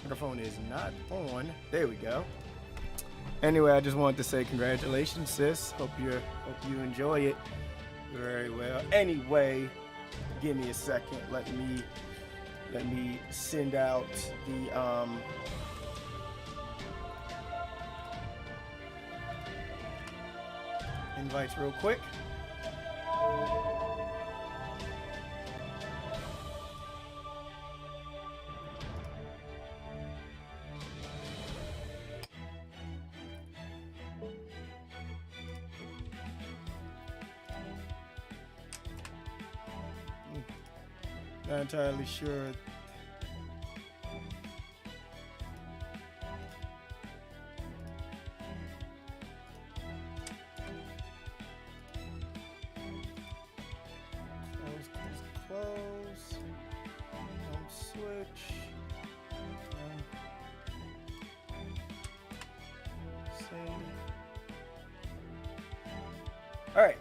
Microphone is not on. There we go. Anyway, I just wanted to say congratulations, sis. Hope you enjoy it very well. Anyway, give me a second. Let me send out the invites real quick. Not entirely sure. Close. Don't switch. Save. All right.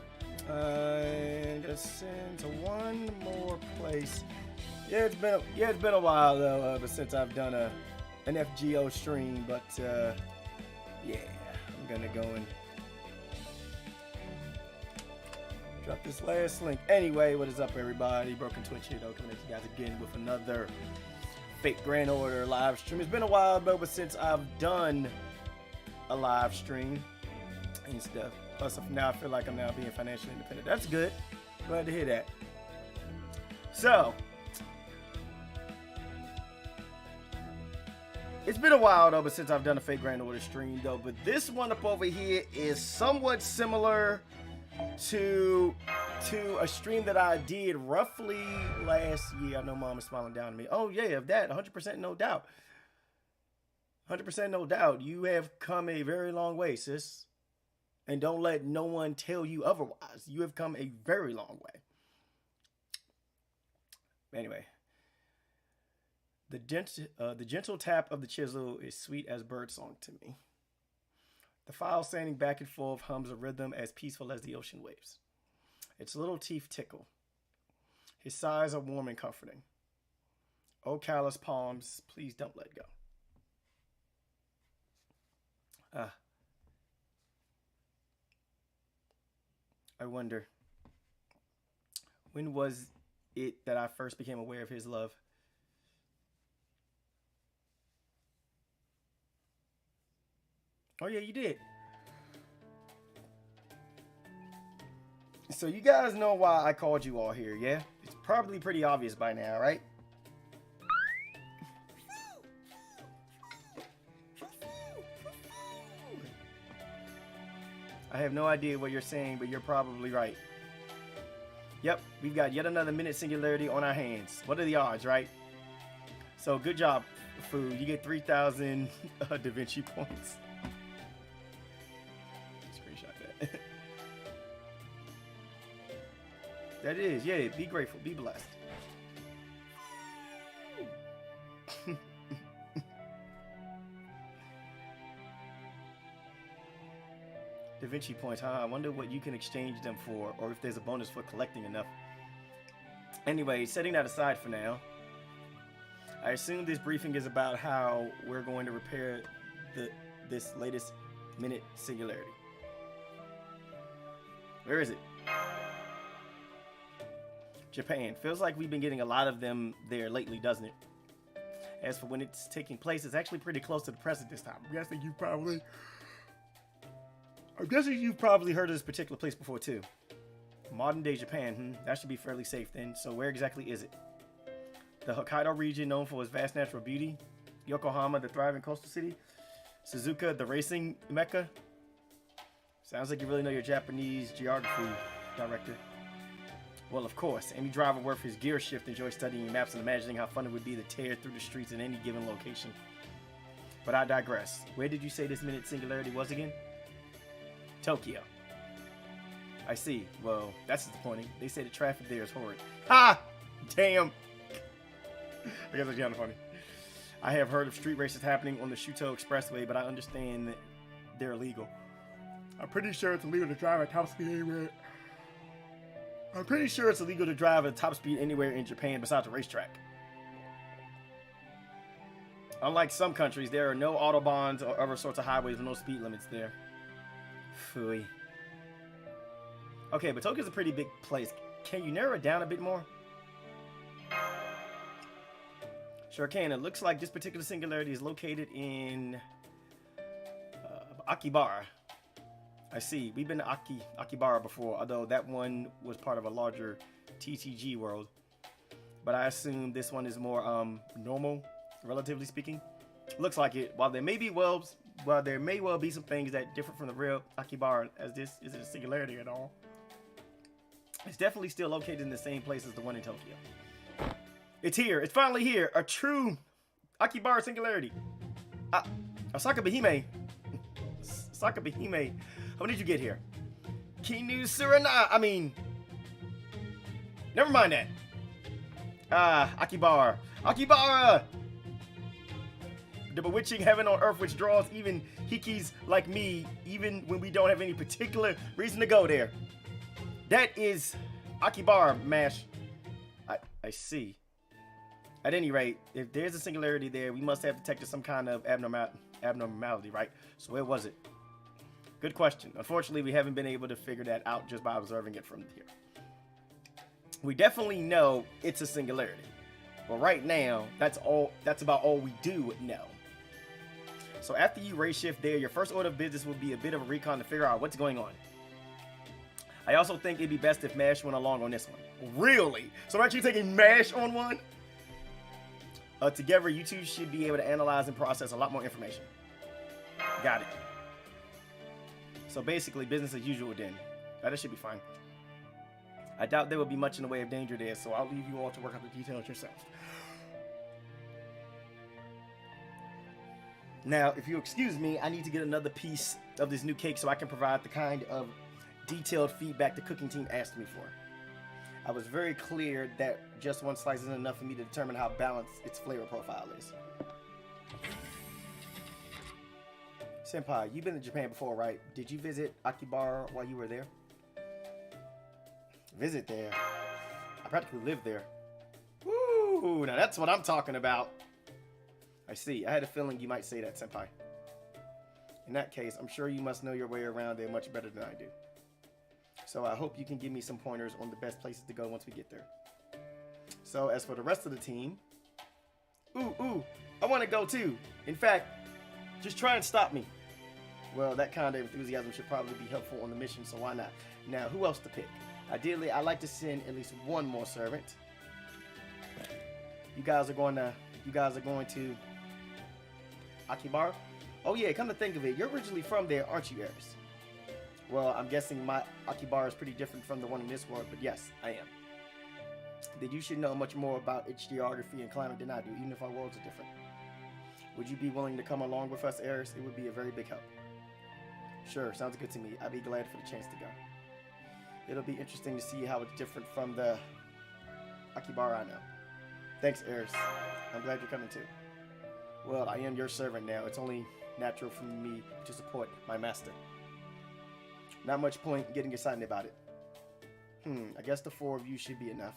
And just send to one more place. Yeah, it's been a while though, ever since I've done an FGO stream, but yeah, I'm gonna go and drop this last link. Anyway, what is up, everybody? Broken Twitch here, though, coming at you guys again with another Fate Grand Order live stream. It's been a while though, but since I've done a live stream and stuff, plus now I feel like I'm now being financially independent. That's good. Glad to hear that. So. It's been a while though, but since I've done a Fate Grand Order stream though, but this one up over here is somewhat similar to a stream that I did roughly last year. I know Mom is smiling down at me. Oh yeah, of that, 100% no doubt. 100% no doubt. You have come a very long way, sis. And don't let no one tell you otherwise. You have come a very long way. Anyway. The gentle tap of the chisel is sweet as birdsong to me. The file sanding back and forth hums a rhythm as peaceful as the ocean waves. Its little teeth tickle. His sighs are warm and comforting. Oh, callous palms, please don't let go. I wonder, when was it that I first became aware of his love? Oh yeah, you did. So you guys know why I called you all here, yeah? It's probably pretty obvious by now, right? I have no idea what you're saying, but you're probably right. Yep, we've got yet another minute singularity on our hands. What are the odds, right? So good job, Fu. You get 3,000 Da Vinci points. That is, yeah, be grateful, be blessed. Da Vinci points, huh? I wonder what you can exchange them for, or if there's a bonus for collecting enough. Anyway, setting that aside for now, I assume this briefing is about how we're going to repair this latest minute singularity. Where is it? Japan. Feels like we've been getting a lot of them there lately, doesn't it? As for when it's taking place, it's actually pretty close to the present this time. I'm guessing you've probably heard of this particular place before too. Modern day Japan, that should be fairly safe then. So where exactly is it? The Hokkaido region, known for its vast natural beauty. Yokohama, the thriving coastal city. Suzuka, the racing mecca. Sounds like you really know your Japanese geography, director. Well, of course, any driver worth his gear shift enjoys studying maps and imagining how fun it would be to tear through the streets in any given location. But I digress. Where did you say this minute singularity was again? Tokyo. I see. Well, that's disappointing. They say the traffic there is horrid. Ha! Damn! I guess that's kind of funny. I have heard of street races happening on the Shuto Expressway, but I understand that they're illegal. I'm pretty sure it's illegal to drive at top speed anywhere. I'm pretty sure it's illegal to drive at top speed anywhere in Japan besides a racetrack. Unlike some countries, there are no autobahns or other sorts of highways with no speed limits there. Phooey. Okay, but Tokyo's a pretty big place. Can you narrow it down a bit more? Sure can. It looks like this particular singularity is located in Akihabara. I see. We've been to Akihabara before, although that one was part of a larger TTG world. But I assume this one is more normal, relatively speaking. Looks like it. While there may well be some things that differ from the real Akihabara, as this isn't a singularity at all. It's definitely still located in the same place as the one in Tokyo. It's here. It's finally here. A true Akihabara singularity. Osaka Behime. Osaka Behime. How did you get here? Kinu Surana. I mean, never mind that. Akihabara. Akihabara! The bewitching heaven on earth which draws even hikis like me, even when we don't have any particular reason to go there. That is Akihabara, Mash. I see. At any rate, if there's a singularity there, we must have detected some kind of abnormality, right? So where was it? Good question. Unfortunately, we haven't been able to figure that out just by observing it from here. We definitely know it's a singularity. But right now, that's about all we do know. So after you race shift there, your first order of business will be a bit of a recon to figure out what's going on. I also think it'd be best if MASH went along on this one. Really? So aren't you taking MASH on one? Together, you two should be able to analyze and process a lot more information. Got it. So basically, business as usual then. That should be fine. I doubt there will be much in the way of danger there, so I'll leave you all to work out the details yourselves. Now, if you excuse me, I need to get another piece of this new cake so I can provide the kind of detailed feedback the cooking team asked me for. I was very clear that just one slice isn't enough for me to determine how balanced its flavor profile is. Senpai, you've been to Japan before, right? Did you visit Akihabara while you were there? Visit there? I practically lived there. Woo! Now that's what I'm talking about. I see. I had a feeling you might say that, Senpai. In that case, I'm sure you must know your way around there much better than I do. So I hope you can give me some pointers on the best places to go once we get there. So as for the rest of the team... Ooh, I want to go too. In fact, just try and stop me. Well, that kind of enthusiasm should probably be helpful on the mission, so why not? Now, who else to pick? Ideally, I'd like to send at least one more servant. You guys are going to Akihabara? Oh yeah, come to think of it, you're originally from there, aren't you, Eris? Well, I'm guessing my Akihabara is pretty different from the one in this world, but yes, I am. Then you should know much more about its geography and climate than I do, even if our worlds are different. Would you be willing to come along with us, Eris? It would be a very big help. Sure, sounds good to me. I'd be glad for the chance to go. It'll be interesting to see how it's different from the Akihabara I know. Thanks, Eris. I'm glad you're coming too. Well, I am your servant now. It's only natural for me to support my master. Not much point in getting excited about it. I guess the 4 of you should be enough.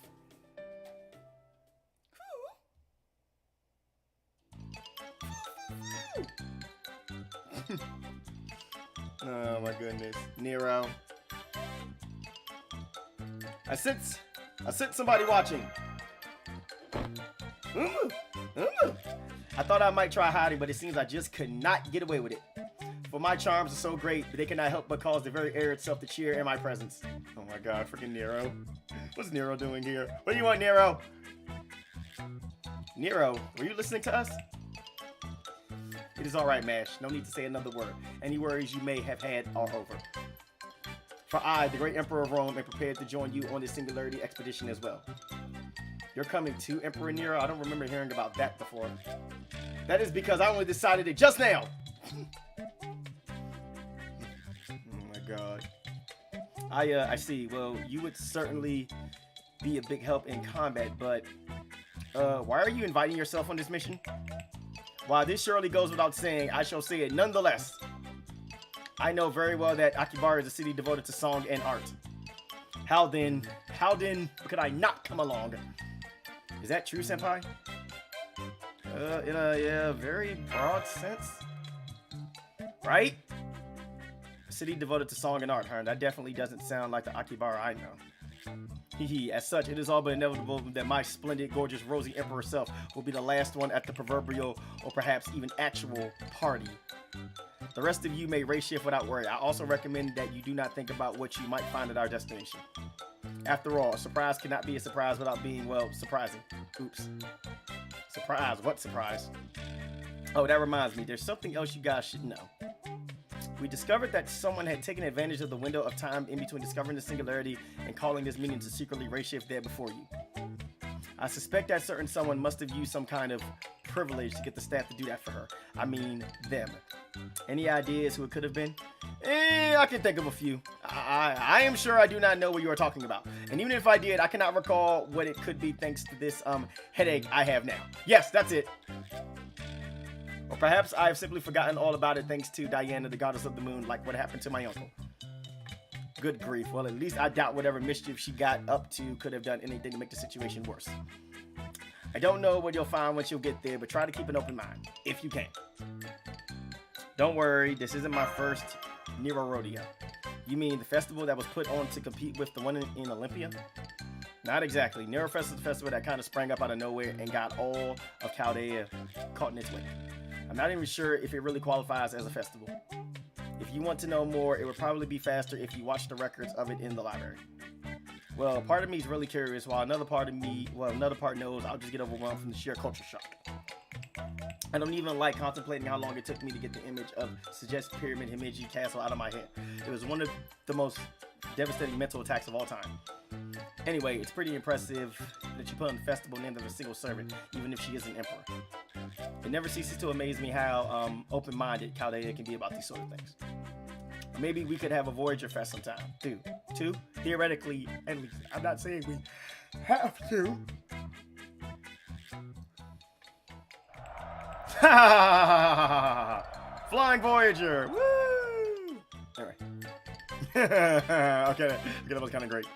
Oh my goodness. Nero. I sense somebody watching. I thought I might try hiding, but it seems I just could not get away with it. For my charms are so great that they cannot help but cause the very air itself to cheer in my presence. Oh my god, freaking Nero. What's Nero doing here? What do you want, Nero? Nero, were you listening to us? It is alright, Mash. No need to say another word. Any worries you may have had are over. For I, the great Emperor of Rome, am prepared to join you on this singularity expedition as well. You're coming too, Emperor Nero? I don't remember hearing about that before. That is because I only decided it just now! Oh my god. I see. Well, you would certainly be a big help in combat, but... why are you inviting yourself on this mission? While this surely goes without saying, I shall say it nonetheless. I know very well that Akihabara is a city devoted to song and art. How then could I not come along? Is that true, Senpai? In a very broad sense, right? A city devoted to song and art, huh? That definitely doesn't sound like the Akihabara I know. As such, it is all but inevitable that my splendid, gorgeous, rosy emperor self will be the last one at the proverbial, or perhaps even actual, party. The rest of you may race shift without worry. I also recommend that you do not think about what you might find at our destination. After all, a surprise cannot be a surprise without being, well, surprising. Oops. Surprise? What surprise? Oh, that reminds me. There's something else you guys should know. We discovered that someone had taken advantage of the window of time in between discovering the singularity and calling this meeting to secretly race shift there before you. I suspect that certain someone must have used some kind of privilege to get the staff to do that for her. I mean, them. Any ideas who it could have been? I can think of a few. I am sure I do not know what you are talking about. And even if I did, I cannot recall what it could be thanks to this headache I have now. Yes, that's it. Or perhaps I have simply forgotten all about it thanks to Diana, the goddess of the moon, like what happened to my uncle. Good grief. Well, at least I doubt whatever mischief she got up to could have done anything to make the situation worse. I don't know what you'll find once you'll get there, but try to keep an open mind, if you can. Don't worry, this isn't my first Nero rodeo. You mean the festival that was put on to compete with the one in Olympia? Not exactly. Nero Fest is a festival that kind of sprang up out of nowhere and got all of Chaldea caught in its wake. I'm not even sure if it really qualifies as a festival. If you want to know more, it would probably be faster if you watch the records of it in the library. Well, part of me is really curious, while another part knows I'll just get overwhelmed from the sheer culture shock. I don't even like contemplating how long it took me to get the image of Suggest Pyramid Himeji Castle out of my head. It was one of the most devastating mental attacks of all time. Anyway, it's pretty impressive that you put on the festival named of a single servant, even if she is an emperor. It never ceases to amaze me how open-minded Chaldea can be about these sort of things. Maybe we could have a Voyager Fest sometime. Two? Theoretically, at least. I'm not saying we have to. Flying Voyager! Woo! Alright. Okay, that was kind of great.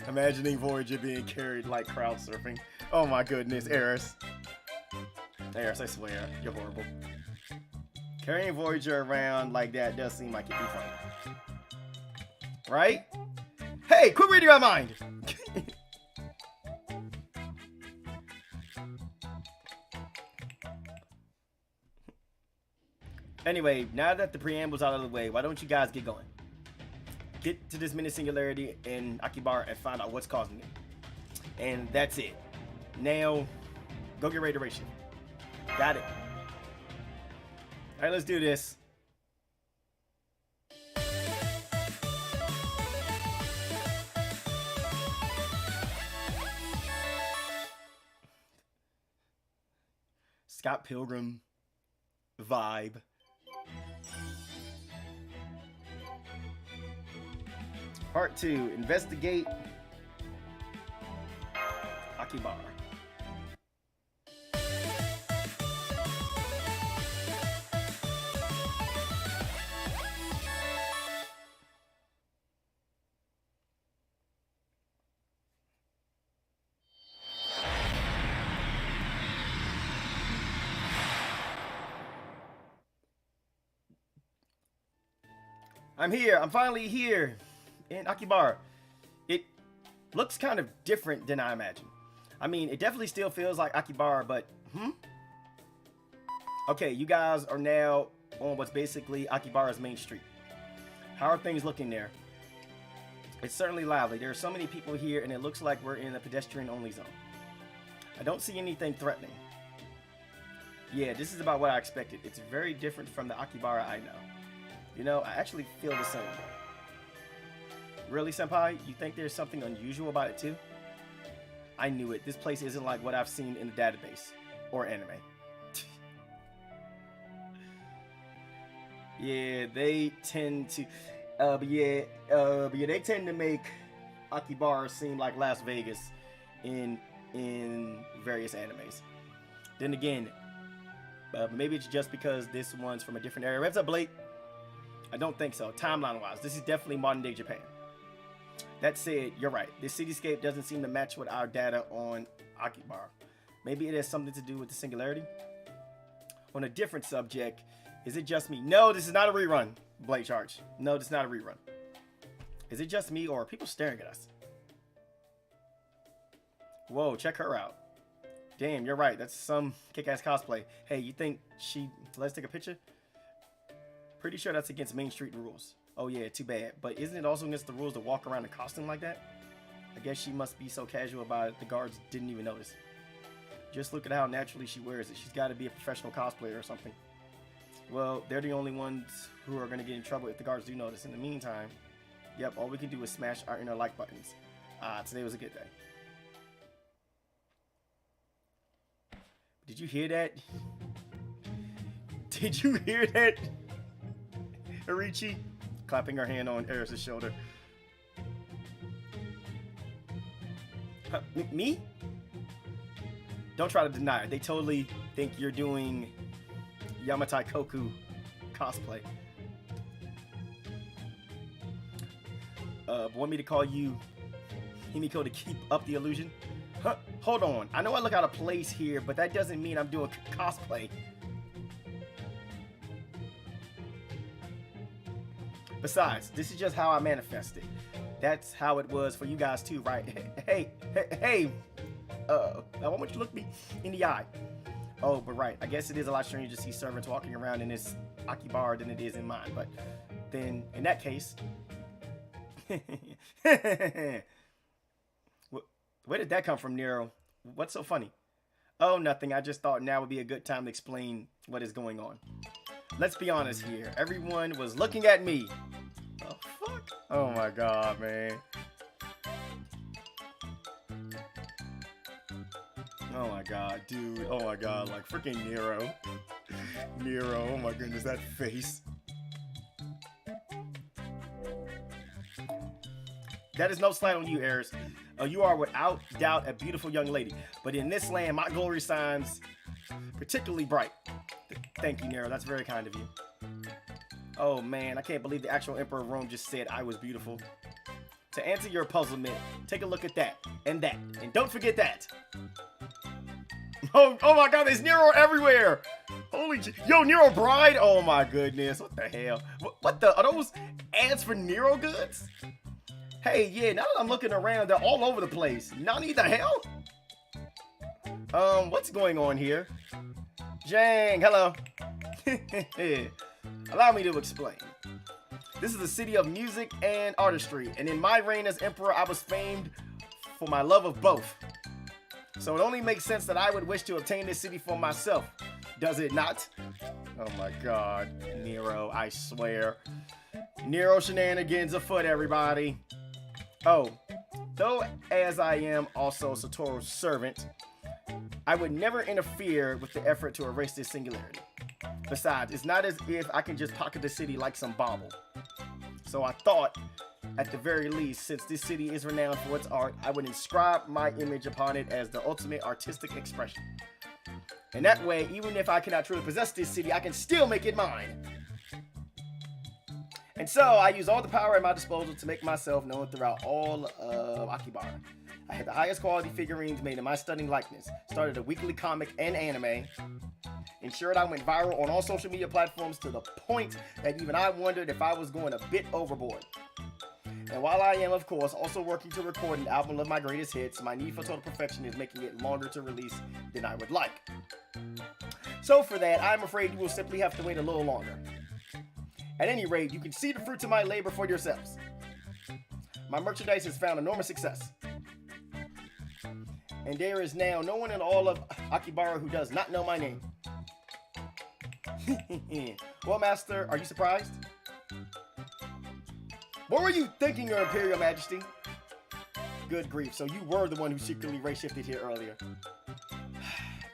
Imagining Voyager being carried like crowd surfing. Oh my goodness, Eris. Eris, I swear, you're horrible. Carrying Voyager around like that does seem like it'd be fun. Right? Hey, quit reading my mind! Anyway, now that the preamble's out of the way, why don't you guys get going? Get to this mini singularity in Akihabara and find out what's causing it. And that's it. Now, go get ready to race it. Got it. Alright, let's do this. Scott Pilgrim vibe. Part 2, investigate Akihabara. I'm here. I'm finally here in Akihabara. It looks kind of different than I imagined. I mean, it definitely still feels like Akihabara, but okay, you guys are now on what's basically Akihabara's main street. How are things looking there? It's certainly lively. There are so many people here, and it looks like we're in a pedestrian-only zone. I don't see anything threatening. Yeah, this is about what I expected. It's very different from the Akihabara I know. You know, I actually feel the same. Really, Senpai? You think there's something unusual about it too? I knew it. This place isn't like what I've seen in the database. Or anime. Yeah, they tend to... they tend to make Akihabara seem like Las Vegas in various animes. Then again, maybe it's just because this one's from a different area. What's up, Blake? I don't think so. Timeline-wise, this is definitely modern-day Japan. That said, you're right. This cityscape doesn't seem to match with our data on Akihabara. Maybe it has something to do with the singularity. On a different subject, is it just me? No, this is not a rerun, Blade Charge. No, this is not a rerun. Is it just me, or are people staring at us? Whoa, check her out. Damn, you're right. That's some kick-ass cosplay. Hey, you think she... Let's take a picture? Pretty sure that's against Main Street rules. Oh yeah, too bad. But isn't it also against the rules to walk around in costume like that? I guess she must be so casual about it, the guards didn't even notice. Just look at how naturally she wears it. She's got to be a professional cosplayer or something. Well, they're the only ones who are going to get in trouble if the guards do notice. In the meantime, yep, all we can do is smash our inner like buttons. Today was a good day. Did you hear that? Did you hear that? Harichi clapping her hand on Eris's shoulder. Me? Don't try to deny it. They totally think you're doing Yamatai Koku cosplay. Want me to call you Himiko to keep up the illusion? Huh? Hold on. I know I look out of place here, but that doesn't mean I'm doing cosplay. Besides, this is just how I manifested. That's how it was for you guys too, right? Hey. I want you to look me in the eye. Oh, but right. I guess it is a lot stranger to see servants walking around in this Akihabara than it is in mine. But then, in that case... Where did that come from, Nero? What's so funny? Oh, nothing. I just thought now would be a good time to explain what is going on. Let's be honest here. Everyone was looking at me. Oh, fuck. Oh, my God, man. Oh, my God, dude. Oh, my God. Like, freaking Nero. Nero. Oh, my goodness. That face. That is no slight on you, Eris. You are without doubt a beautiful young lady. But in this land, my glory shines particularly bright. Thank you, Nero. That's very kind of you. Oh, man. I can't believe the actual Emperor of Rome just said I was beautiful. To answer your puzzlement, take a look at that. And that. And don't forget that. Oh my God. There's Nero everywhere. Holy... Yo, Nero Bride. Oh, my goodness. What the hell? What the... Are those ads for Nero goods? Hey, yeah, now that I'm looking around, they're all over the place. Nani the hell? What's going on here? Jang, hello. Allow me to explain. This is a city of music and artistry, and in my reign as emperor, I was famed for my love of both. So it only makes sense that I would wish to obtain this city for myself. Does it not? Oh my God, Nero, I swear. Nero shenanigans afoot, everybody. Oh, though as I am also Satoru's servant, I would never interfere with the effort to erase this singularity. Besides, it's not as if I can just pocket the city like some bauble. So I thought, at the very least, since this city is renowned for its art, I would inscribe my image upon it as the ultimate artistic expression. And that way, even if I cannot truly possess this city, I can still make it mine. And so, I use all the power at my disposal to make myself known throughout all of Akihabara. I had the highest quality figurines made in my stunning likeness, started a weekly comic and anime, ensured I went viral on all social media platforms to the point that even I wondered if I was going a bit overboard. And while I am, of course, also working to record an album of my greatest hits, my need for total perfection is making it longer to release than I would like. So for that, I'm afraid you will simply have to wait a little longer. At any rate, you can see the fruits of my labor for yourselves. My merchandise has found enormous success. And there is now no one in all of Akihabara who does not know my name. Well, Master, are you surprised? What were you thinking, Your Imperial Majesty? Good grief, so you were the one who secretly race-shifted here earlier.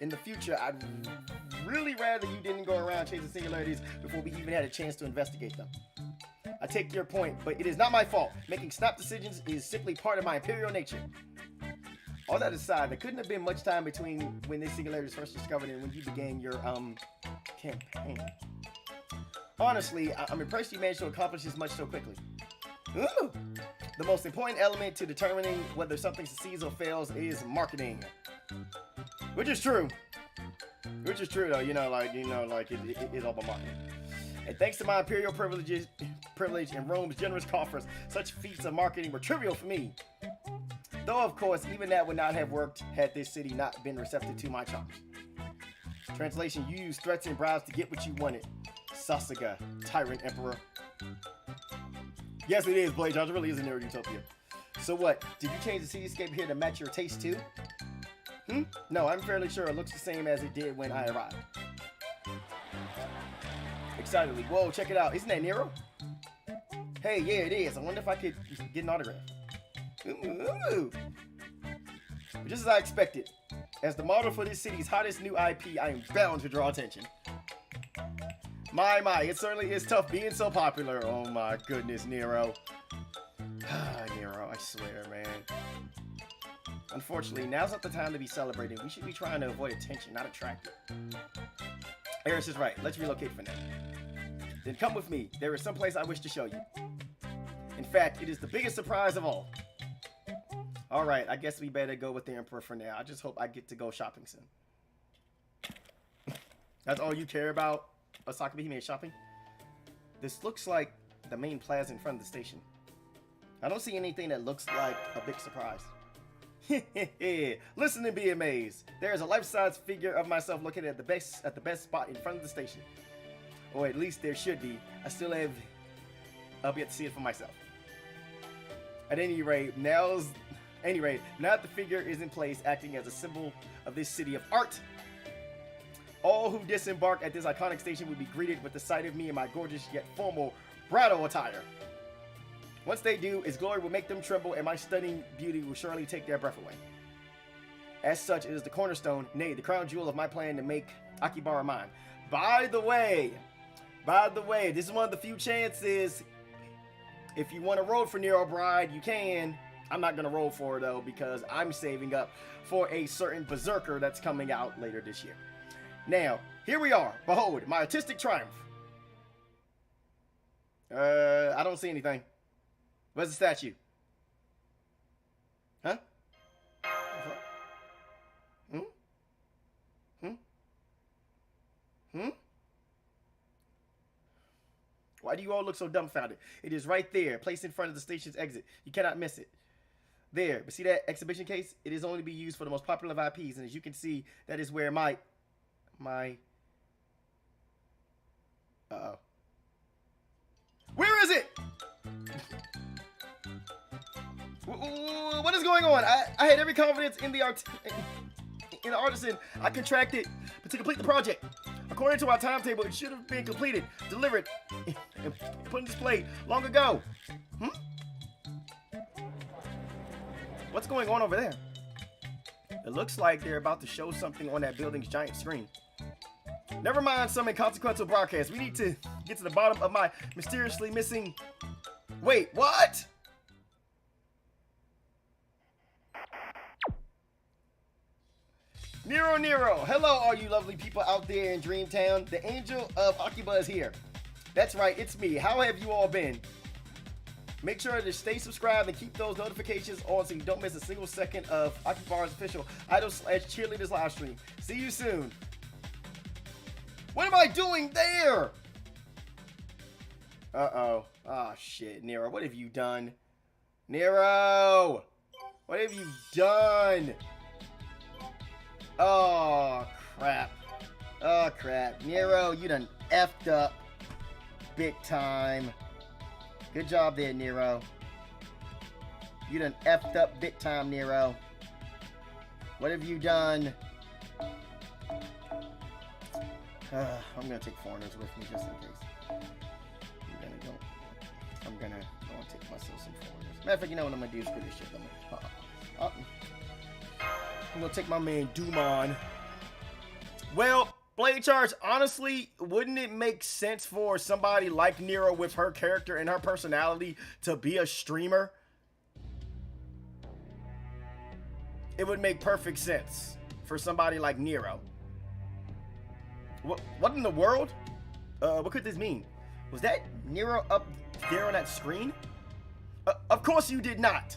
In the future, I'd really rather you didn't go around chasing singularities before we even had a chance to investigate them. I take your point, but it is not my fault. Making snap decisions is simply part of my imperial nature. All that aside, there couldn't have been much time between when this singularity was first discovered and when you began your, campaign. Honestly, I'm impressed you managed to accomplish this much so quickly. Ooh! The most important element to determining whether something succeeds or fails is marketing. Which is true. Which is true, though. You know, like it is all about marketing. And thanks to my imperial privilege and Rome's generous coffers, such feats of marketing were trivial for me. Though, of course, even that would not have worked had this city not been receptive to my charms. Translation: you used threats and bribes to get what you wanted. Sasuga, tyrant emperor. Yes, it is, Blade Jones. It really is a Nero Utopia. So what? Did you change the cityscape here to match your taste too? No, I'm fairly sure it looks the same as it did when I arrived. Excitedly. Whoa, check it out. Isn't that Nero? Hey, yeah, it is. I wonder if I could get an autograph. Ooh. Just as I expected. As the model for this city's hottest new IP, I am bound to draw attention. My, it certainly is tough being so popular. Oh my goodness, Nero. Nero, I swear, man. Unfortunately, now's not the time to be celebrating. We should be trying to avoid attention, not attract it. Eris is right. Let's relocate for now. Then come with me. There is someplace I wish to show you. In fact, it is the biggest surprise of all. Alright, I guess we better go with the Emperor for now. I just hope I get to go shopping soon. That's all you care about, Osaka Hime, shopping? This looks like the main plaza in front of the station. I don't see anything that looks like a big surprise. Listen and be amazed. There is a life-size figure of myself located at the best spot in front of the station. Or at least there should be. I'll be able to see it for myself. At any rate, now that the figure is in place, acting as a symbol of this city of art, all who disembark at this iconic station will be greeted with the sight of me in my gorgeous yet formal bridal attire. Once they do, its glory will make them tremble, and my stunning beauty will surely take their breath away. As such, it is the cornerstone, nay, the crown jewel of my plan to make Akihabara mine. By the way, this is one of the few chances. If you want to roll for Nero Bride, you can. I'm not going to roll for it, though, because I'm saving up for a certain berserker that's coming out later this year. Now, here we are. Behold, my artistic triumph. I don't see anything. Where's the statue? Huh? Why do you all look so dumbfounded? It is right there, placed in front of the station's exit. You cannot miss it. There, but see that exhibition case? It is only to be used for the most popular of IPs, and as you can see, that is where my... Uh-oh. Where is it? What is going on? I had every confidence in the artisan I contracted to complete the project. According to our timetable, it should have been completed, delivered, and put on display long ago. What's going on over there? It looks like they're about to show something on that building's giant screen. Never mind some inconsequential broadcast. We need to get to the bottom of my mysteriously missing... Wait, what? Nero, hello all you lovely people out there in Dreamtown. The Angel of Akihabara is here. That's right, it's me. How have you all been? Make sure to stay subscribed and keep those notifications on so you don't miss a single second of Akihabara's official idol/cheerleaders live stream. See you soon. What am I doing there? Uh-oh. Oh, shit. Nero, what have you done? Nero! What have you done? Oh, crap. Oh, crap. Nero, you done effed up big time. Good job there, Nero. You done effed up big time, Nero. What have you done? I'm gonna take foreigners with me just in case. I'm gonna go and take myself some foreigners. Matter of fact, you know what I'm gonna do is put this shit on me. I'm gonna take my man Dumon. Well, Blade Charge, honestly, wouldn't it make sense for somebody like Nero with her character and her personality to be a streamer? It would make perfect sense for somebody like Nero. What in the world? What could this mean? Was that Nero up there on that screen? Of course you did not.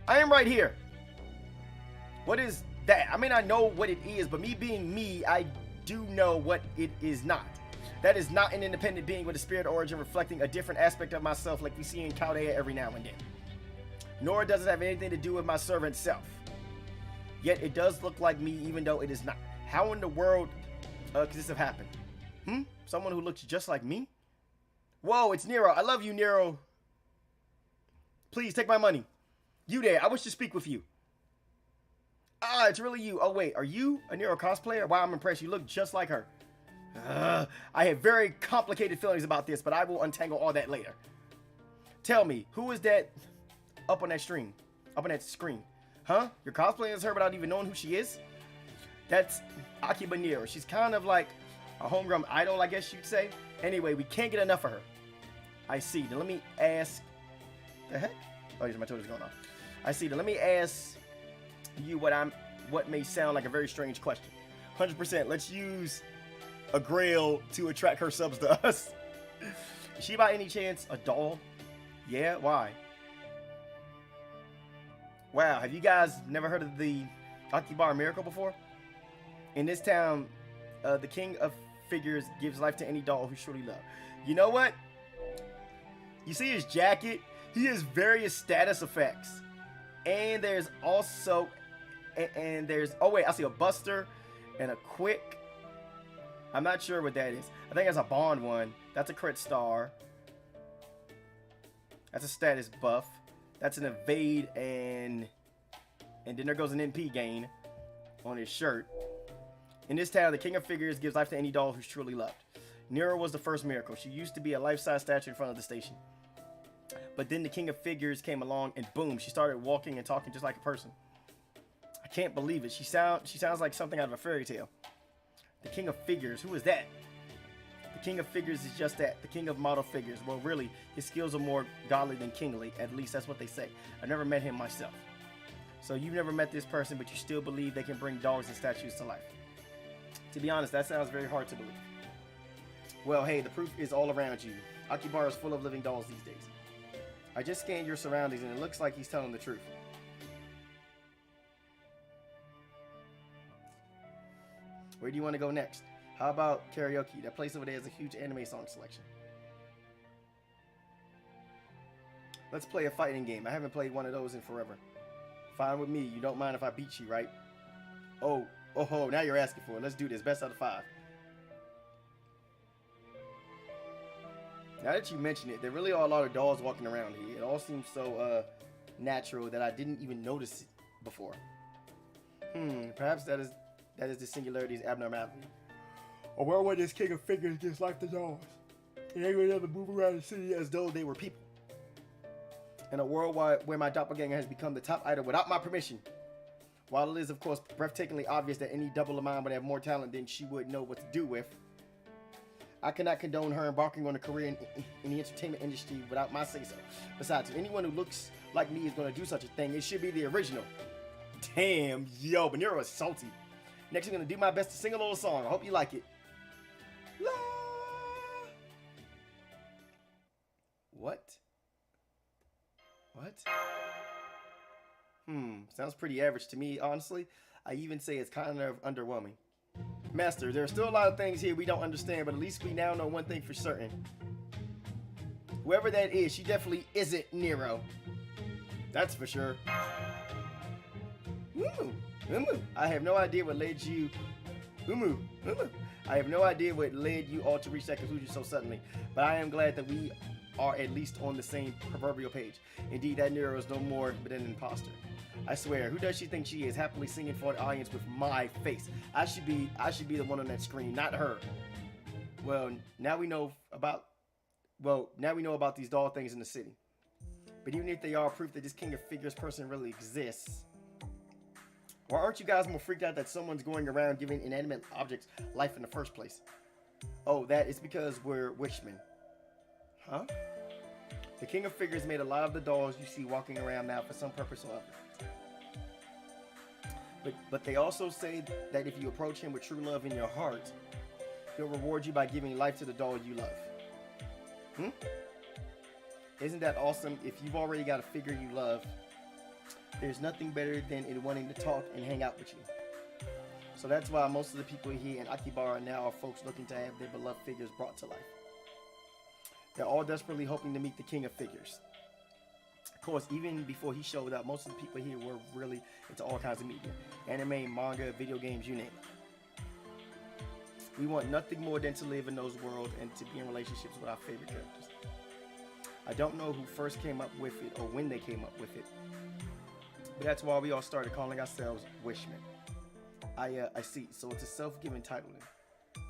I am right here. What is that. I mean, I know what it is, but me being me, I do know what it is not. That is not an independent being with a spirit origin reflecting a different aspect of myself like we see in Chaldea every now and then. Nor does it have anything to do with my servant self. Yet it does look like me even though it is not. How in the world could this have happened? Someone who looks just like me? Whoa, it's Nero. I love you, Nero. Please, take my money. You there. I wish to speak with you. Ah, it's really you. Oh, wait. Are you a Nero cosplayer? Wow, I'm impressed. You look just like her. I have very complicated feelings about this, but I will untangle all that later. Tell me, who is that up on that screen? Up on that screen? Huh? You're cosplaying as her without even knowing who she is? That's Akihabara. She's kind of like a homegrown idol, I guess you'd say. Anyway, we can't get enough of her. I see. Now let me ask... The heck? Oh, my toes going off. I see. Now let me ask you what may sound like a very strange question. 100%. Let's use a grail to attract her subs to us. Is she by any chance a doll? Yeah? Why? Wow. Have you guys never heard of the Akihabara miracle before? In this town, the king of figures gives life to any doll who surely love. You know what? You see his jacket? He has various status effects. And there's also... And there's... Oh, wait. I see a Buster and a Quick. I'm not sure what that is. I think that's a Bond one. That's a crit star. That's a status buff. That's an evade and then there goes an NP gain on his shirt. In this town, the king of figures gives life to any doll who's truly loved. Nero was the first miracle. She used to be a life-size statue in front of the station. But then the king of figures came along and boom, she started walking and talking just like a person. I can't believe it. She sounds like something out of a fairy tale. The king of figures, who is that? The king of figures is just that, the king of model figures. Well, really, his skills are more godly than kingly. At least that's what they say. I've never met him myself. So you've never met this person, but you still believe they can bring dogs and statues to life. To be honest, that sounds very hard to believe. Well, hey, the proof is all around you. Akihabara is full of living dolls these days. I just scanned your surroundings and it looks like he's telling the truth. Where do you want to go next? How about karaoke? That place over there has a huge anime song selection. Let's play a fighting game. I haven't played one of those in forever. Fine with me. You don't mind if I beat you, right? Oh, now you're asking for it. Let's do this. Best out of 5. Now that you mention it, there really are a lot of dolls walking around here. It all seems so natural that I didn't even notice it before. Perhaps that is the singularity's abnormality. Or where would this king of figures just like the dolls? And they would ever move around the city as though they were people. In a world where my doppelganger has become the top idol without my permission. While it is, of course, breathtakingly obvious that any double of mine would have more talent than she would know what to do with, I cannot condone her embarking on a career in the entertainment industry without my say-so. Besides, if anyone who looks like me is going to do such a thing, it should be the original. Damn, yo, but Nero is salty. Next, I'm going to do my best to sing a little song. I hope you like it. La. What? Sounds pretty average to me, honestly. I even say it's kind of underwhelming. Master, there are still a lot of things here we don't understand, but at least we now know one thing for certain. Whoever that is, she definitely isn't Nero. That's for sure. I have no idea what led you... I have no idea what led you all to reach that conclusion so suddenly, but I am glad that we are at least on the same proverbial page. Indeed, that Nero is no more but an imposter. I swear, who does she think she is, happily singing for an audience with my face? I should be the one on that screen, not her. Well, now we know about these doll things in the city. But even if they are proof that this king of figures person really exists, why aren't you guys more freaked out that someone's going around giving inanimate objects life in the first place? Oh, that is because we're wishmen. Huh? The king of figures made a lot of the dolls you see walking around now for some purpose or other. But they also say that if you approach him with true love in your heart, he'll reward you by giving life to the doll you love. Isn't that awesome? If you've already got a figure you love, there's nothing better than it wanting to talk and hang out with you. So that's why most of the people here in Akihabara now are folks looking to have their beloved figures brought to life. They're all desperately hoping to meet the king of figures. Of course, even before he showed up, most of the people here were really into all kinds of media. Anime, manga, video games, you name it. We want nothing more than to live in those worlds and to be in relationships with our favorite characters. I don't know who first came up with it or when they came up with it, but that's why we all started calling ourselves Wishmen. I see, so it's a self-given title then.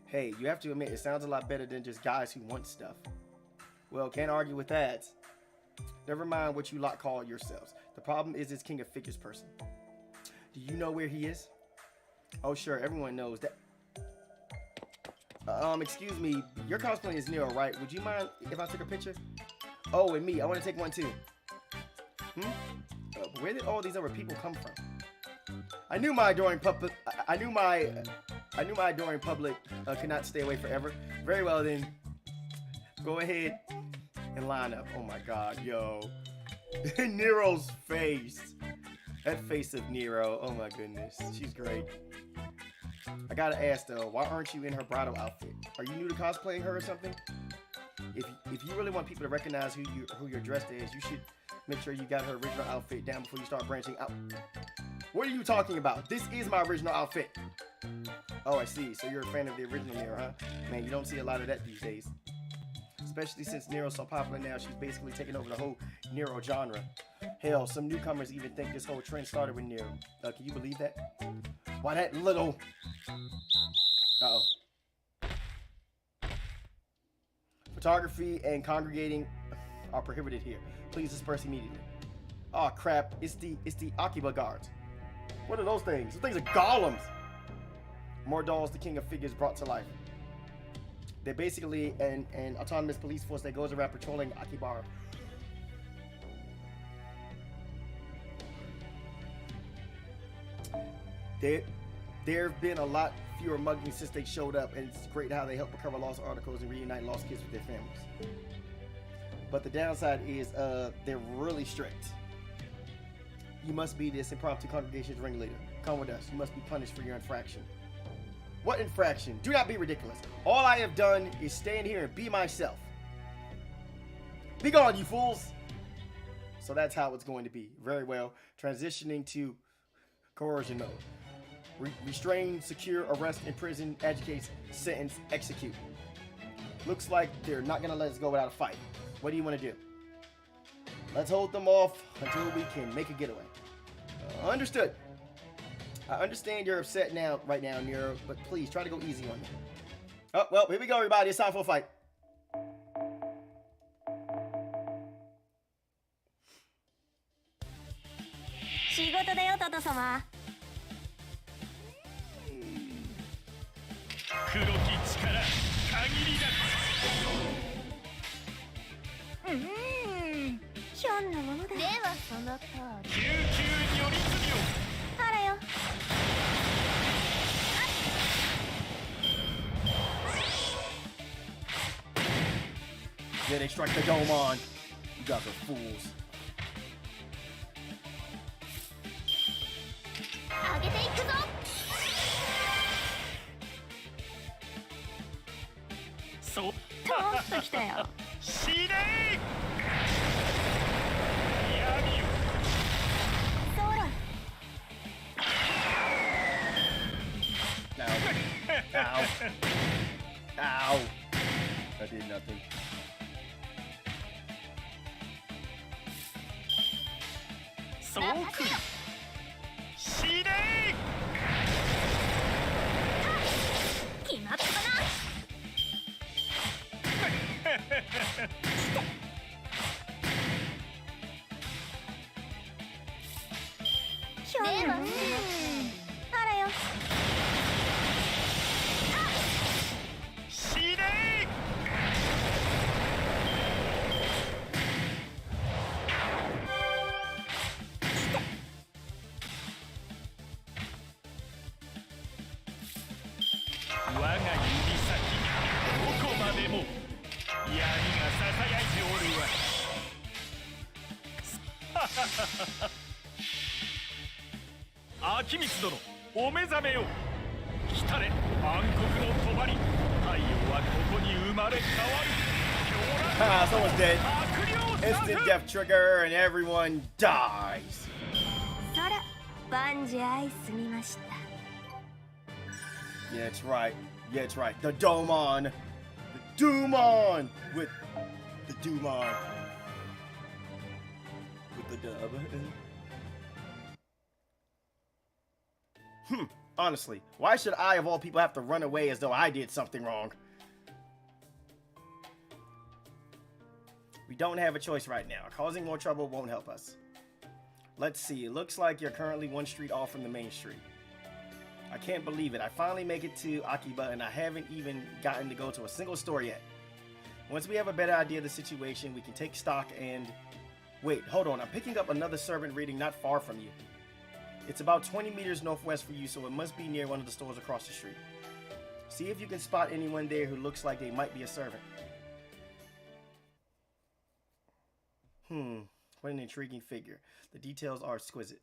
Hey, you have to admit, it sounds a lot better than just guys who want stuff. Well, can't argue with that. Never mind what you lot call yourselves. The problem is this king of figures person. Do you know where he is? Oh sure, everyone knows that. Excuse me, your cosplay is Nero, right? Would you mind if I took a picture? Oh, and me, I want to take one too. Where did all these other people come from? I knew my adoring public. I knew my adoring public could not stay away forever. Very well then, go ahead and line up. Oh my God, yo, Nero's face. That face of Nero. Oh my goodness, she's great. I gotta ask though, why aren't you in her bridal outfit? Are you new to cosplaying her or something? If you really want people to recognize who you're dressed as, you should make sure you got her original outfit down before you start branching out. What are you talking about? This is my original outfit. Oh, I see. So you're a fan of the original Nero, huh? Man, you don't see a lot of that these days. Especially since Nero's so popular now, she's basically taking over the whole Nero genre. Hell, some newcomers even think this whole trend started with Nero. Can you believe that? Why that little... Uh-oh. Photography and congregating are prohibited here. Please disperse immediately. Oh crap, it's the Akiba guards. What are those things? Those things are golems. More dolls the king of figures brought to life. They're basically an autonomous police force that goes around patrolling Akihabara. There have been a lot fewer muggings since they showed up, and it's great how they help recover lost articles and reunite lost kids with their families. But the downside is they're really strict. You must be this impromptu congregation's ringleader. Come with us. You must be punished for your infraction. What infraction? Do not be ridiculous. All I have done is stand here and be myself. Be gone, you fools! So that's how it's going to be. Very well. Transitioning to coercion mode. Restrain, secure, arrest, imprison, educate, sentence, execute. Looks like they're not going to let us go without a fight. What do you want to do? Let's hold them off until we can make a getaway. Understood. I understand you're upset right now, Nero, but please try to go easy on me. Oh, well, here we go, everybody. It's time for a fight. Yeah, they strike the dome on. You guys are fools. So Ow. Ow. I did nothing. So cool. お目覚めよ。来たれ暗黒の帳。太陽はここに生まれ変わる。 Someone's dead. Instant death trigger and everyone dies. そら万事愛済みました。 Yeah, it's right. Yeah, it's right. The Domon. The Doomon with the Doomon. With the dub. Honestly, why should I, of all people, have to run away as though I did something wrong? We don't have a choice right now. Causing more trouble won't help us. Let's see. It looks like you're currently one street off from the main street. I can't believe it. I finally make it to Akihabara and I haven't even gotten to go to a single store yet. Once we have a better idea of the situation, we can take stock and... Wait, hold on. I'm picking up another servant reading not far from you. It's about 20 meters northwest for you, so it must be near one of the stores across the street. See if you can spot anyone there who looks like they might be a servant. What an intriguing figure. The details are exquisite.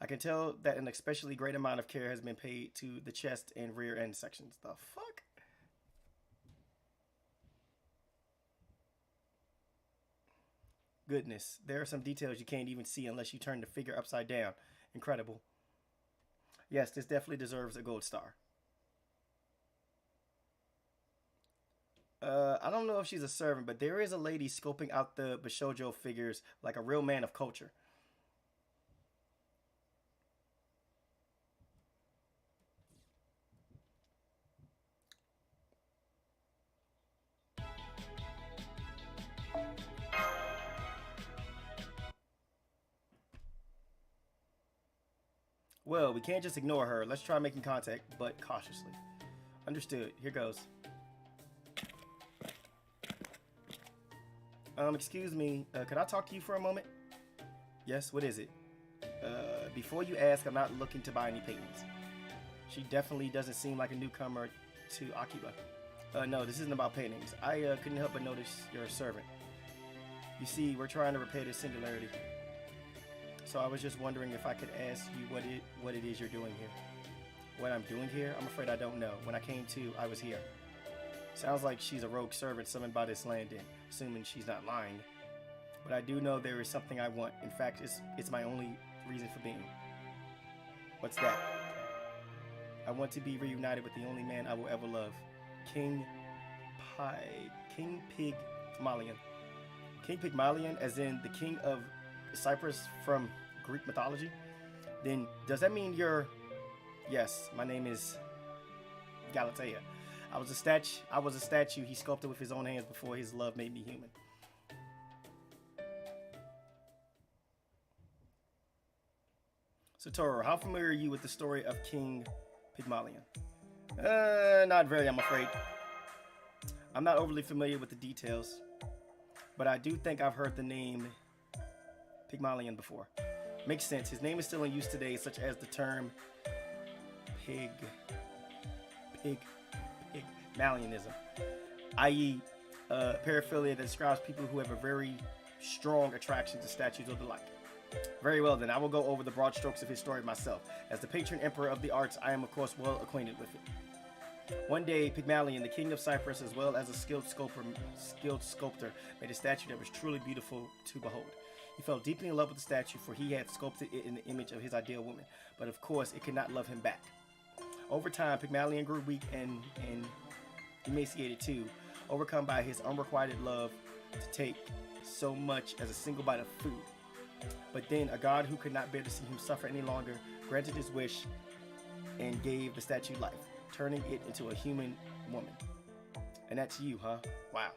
I can tell that an especially great amount of care has been paid to the chest and rear end sections. The fuck? Goodness, there are some details you can't even see unless you turn the figure upside down. Incredible. Yes, this definitely deserves a gold star. I don't know if she's a servant, but there is a lady scoping out the Bishoujo figures like a real man of culture. Well, we can't just ignore her. Let's try making contact, but cautiously. Understood. Here goes. Excuse me. Could I talk to you for a moment? Yes, what is it? Before you ask, I'm not looking to buy any paintings. She definitely doesn't seem like a newcomer to Akihabara. No, this isn't about paintings. I couldn't help but notice you're a servant. You see, we're trying to repair this singularity. So I was just wondering if I could ask you what it is you're doing here. What I'm doing here? I'm afraid I don't know. When I came to, I was here. Sounds like she's a rogue servant summoned by this land in, assuming she's not lying. But I do know there is something I want. In fact, it's my only reason for being. What's that? I want to be reunited with the only man I will ever love. King Pygmalion. King Pygmalion, as in the king of Cyprus from Greek mythology? Then does that mean you're... Yes, my name is Galatea. I was a statue he sculpted with his own hands before his love made me human. So Toro, how familiar are you with the story of King Pygmalion? Not very, I'm afraid. I'm not overly familiar with the details, but I do think I've heard the name Pygmalion before. Makes sense. His name is still in use today, such as the term Pygmalionism, i.e. paraphilia that describes people who have a very strong attraction to statues or the like. Very well then, I will go over the broad strokes of his story myself. As the patron emperor of the arts, I am of course well acquainted with it. One day, Pygmalion, the king of Cyprus, as well as a skilled sculptor, made a statue that was truly beautiful to behold. He fell deeply in love with the statue, for he had sculpted it in the image of his ideal woman. But of course, it could not love him back. Over time, Pygmalion grew weak and emaciated too, overcome by his unrequited love to take so much as a single bite of food. But then, a god who could not bear to see him suffer any longer granted his wish and gave the statue life, turning it into a human woman. And that's you, huh? Wow.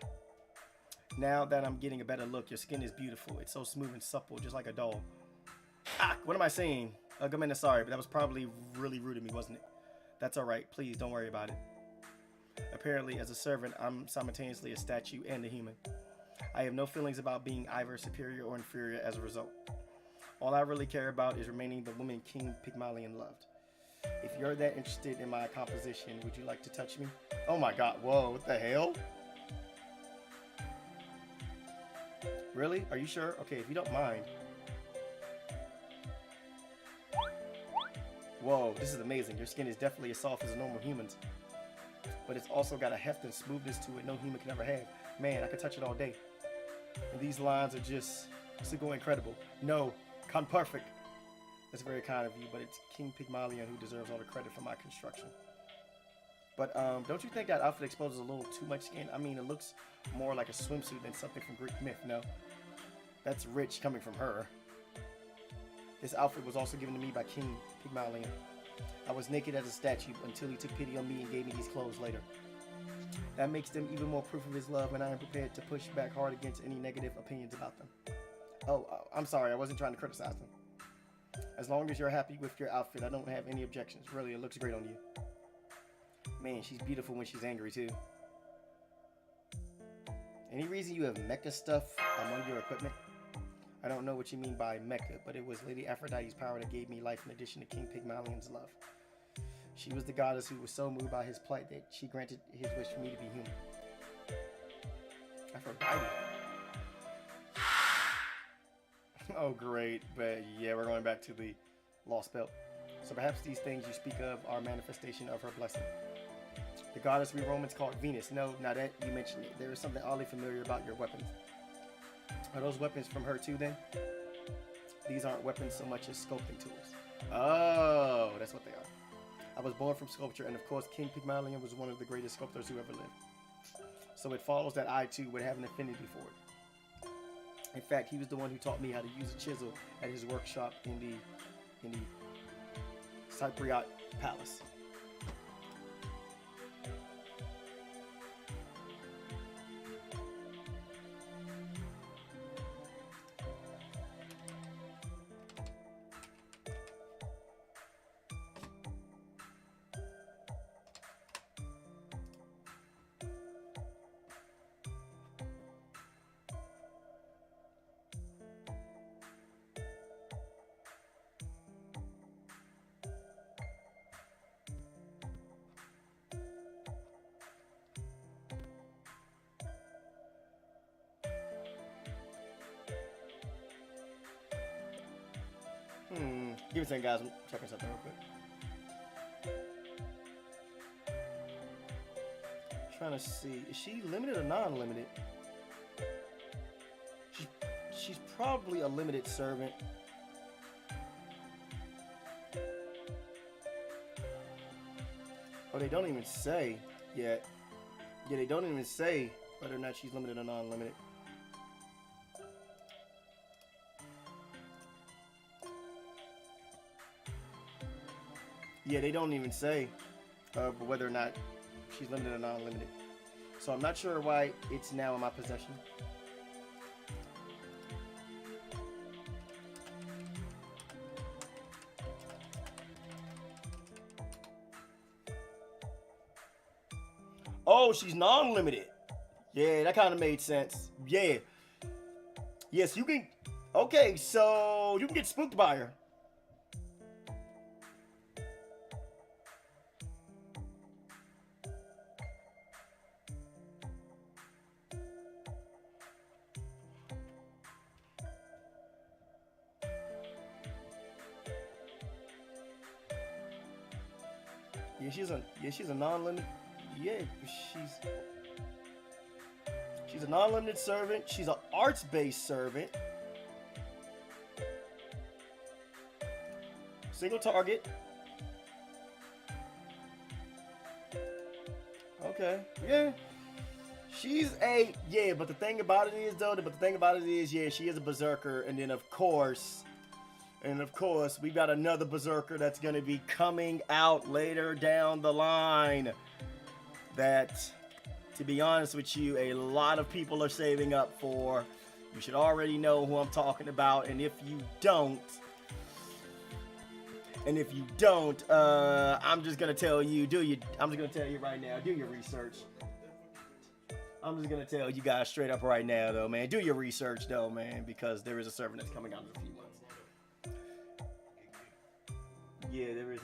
Now that I'm getting a better look, your skin is beautiful. It's so smooth and supple, just like a doll. What am I saying? Gamena, sorry, but that was probably really rude of me, wasn't it? That's alright, please don't worry about it. Apparently, as a servant, I'm simultaneously a statue and a human. I have no feelings about being either superior or inferior as a result. All I really care about is remaining the woman King Pygmalion loved. If you're that interested in my composition, would you like to touch me? Oh my god, whoa, what the hell? Really? Are you sure? Okay, if you don't mind. Whoa, this is amazing. Your skin is definitely as soft as a normal human's. But it's also got a heft and smoothness to it no human can ever have. Man, I could touch it all day. And these lines are just super incredible. No, perfect. That's very kind of you, but it's King Pygmalion who deserves all the credit for my construction. But don't you think that outfit exposes a little too much skin? I mean, it looks more like a swimsuit than something from Greek myth, no? That's rich coming from her. This outfit was also given to me by King Pygmalion. I was naked as a statue until he took pity on me and gave me these clothes later. That makes them even more proof of his love, and I am prepared to push back hard against any negative opinions about them. Oh, I'm sorry, I wasn't trying to criticize them. As long as you're happy with your outfit, I don't have any objections. Really, it looks great on you. Man, she's beautiful when she's angry, too. Any reason you have mecha stuff among your equipment? I don't know what you mean by mecha, but it was Lady Aphrodite's power that gave me life in addition to King Pygmalion's love. She was the goddess who was so moved by his plight that she granted his wish for me to be human. Aphrodite. Oh, great. But yeah, we're going back to the lost belt. So perhaps these things you speak of are a manifestation of her blessing. The goddess we Romans called Venus. No, now that you mentioned it, there is something oddly familiar about your weapons. Are those weapons from her too then? These aren't weapons so much as sculpting tools. Oh, that's what they are. I was born from sculpture, and of course King Pygmalion was one of the greatest sculptors who ever lived. So it follows that I too would have an affinity for it. In fact, he was the one who taught me how to use a chisel at his workshop in the Cypriot Palace. Give me a second, guys. I'm checking something real quick. Trying to see. Is she limited or non-limited? She's probably a limited servant. Oh, they don't even say yet. Yeah, they don't even say whether or not she's limited or non-limited. Yeah, they don't even say whether or not she's limited or non-limited. So I'm not sure why it's now in my possession. Oh, she's non-limited. Yeah, that kind of made sense. Yeah. Yes, you can... Okay, so you can get spooked by her. She's a non-limited. Yeah, she's a non-limited servant. She's an arts-based servant. Single target. Okay. Yeah. But the thing about it is, yeah, she is a berserker, and then of course, we got another berserker that's going to be coming out later down the line that, to be honest with you, a lot of people are saving up for. You should already know who I'm talking about, and if you don't, I'm just going to tell you, I'm just going to tell you right now, do your research. I'm just going to tell you guys straight up right now, though, man. Do your research, though, man, because there is a servant that's coming out in a few months. Yeah, there is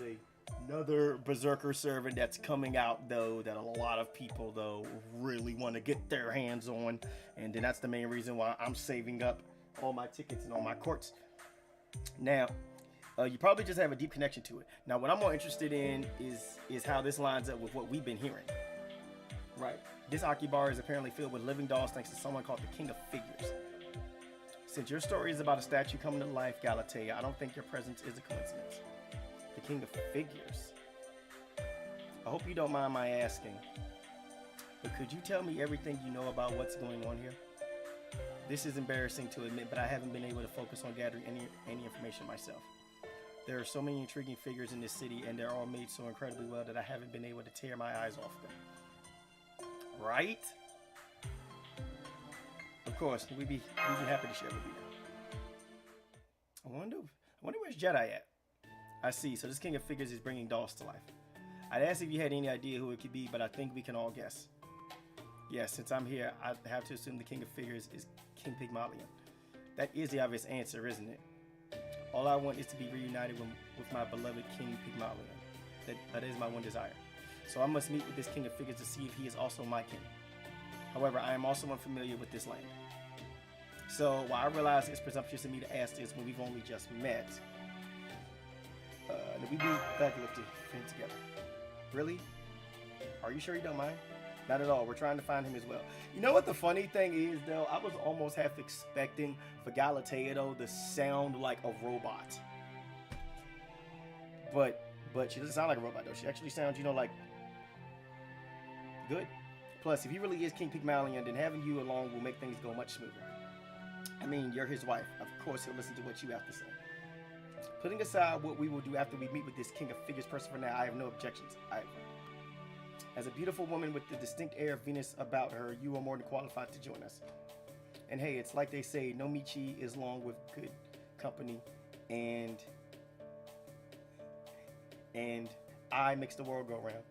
another berserker servant that's coming out, though, that a lot of people, though, really want to get their hands on. And then that's the main reason why I'm saving up all my tickets and all my courts. Now, You probably just have a deep connection to it. Now, what I'm more interested in is how this lines up with what we've been hearing. Right. This Akihabara is apparently filled with living dolls thanks to someone called the King of Figures. Since your story is about a statue coming to life, Galatea, I don't think your presence is a coincidence. The King of Figures. I hope you don't mind my asking, but could you tell me everything you know about what's going on here? This is embarrassing to admit, but I haven't been able to focus on gathering any information myself. There are so many intriguing figures in this city, and they're all made so incredibly well that I haven't been able to tear my eyes off them. Right? Of course, we'd be happy to share with you. I wonder where's Jedi at? I see. So this King of Figures is bringing dolls to life. I'd ask if you had any idea who it could be, but I think we can all guess. Yes, since I'm here, I have to assume the King of Figures is King Pygmalion. That is the obvious answer, isn't it? All I want is to be reunited with my beloved King Pygmalion. That is my one desire. So I must meet with this King of Figures to see if he is also my king. However, I am also unfamiliar with this land. So while I realize it's presumptuous of me to ask this when we've only just met, we'd be glad to live together. Really? Are you sure you don't mind? Not at all. We're trying to find him as well. You know what the funny thing is, though? I was almost half expecting for Galatea, though, to sound like a robot. But she doesn't sound like a robot, though. She actually sounds, like, good. Plus, if he really is King Pygmalion, then having you along will make things go much smoother. I mean, you're his wife. Of course, he'll listen to what you have to say. Putting aside what we will do after we meet with this King of Figures person for now, I have no objections either. As a beautiful woman with the distinct air of Venus about her, you are more than qualified to join us. And hey, it's like they say, no Michi is long with good company, and I makes the world go round.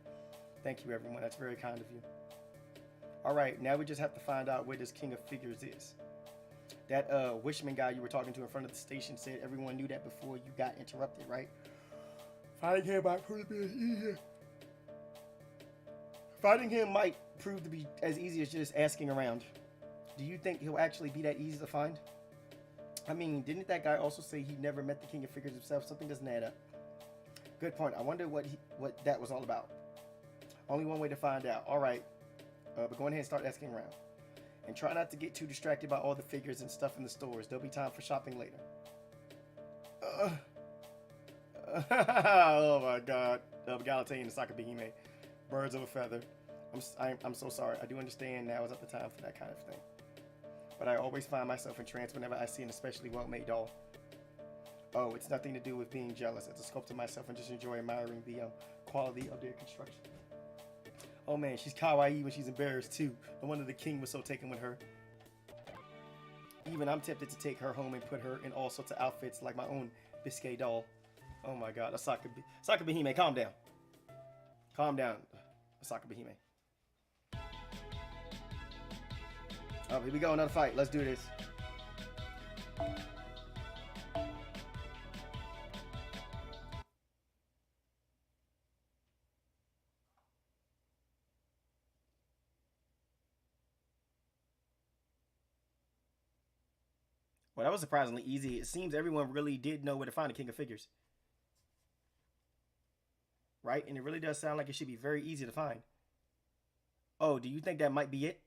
Thank you, everyone. That's very kind of you. All right, now we just have to find out where this King of Figures is. That Wishman guy you were talking to in front of the station said everyone knew that before you got interrupted, right? Finding him might prove to be easier. Finding him might prove to be as easy as just asking around. Do you think he'll actually be that easy to find? I mean, didn't that guy also say he never met the King of Figures himself? Something doesn't add up. Good point. I wonder what that was all about. Only one way to find out. All right, but go ahead and start asking around. And try not to get too distracted by all the figures and stuff in the stores. There'll be time for shopping later. Oh my God. Galatea and the Sakabihime. Birds of a feather. I'm so sorry. I do understand now is not the time for that kind of thing. But I always find myself entranced whenever I see an especially well-made doll. Oh, it's nothing to do with being jealous. It's a sculptor myself and just enjoy admiring the quality of their construction. Oh man, she's kawaii when she's embarrassed too. No wonder the king was so taken with her. Even I'm tempted to take her home and put her in all sorts of outfits like my own Biscay doll. Oh my God, Sakabihime, calm down. Calm down, Sakabihime. Oh, here we go, another fight. Let's do this. Well, that was surprisingly easy. It seems everyone really did know where to find the King of Figures. Right? And it really does sound like it should be very easy to find. Oh, do you think that might be it?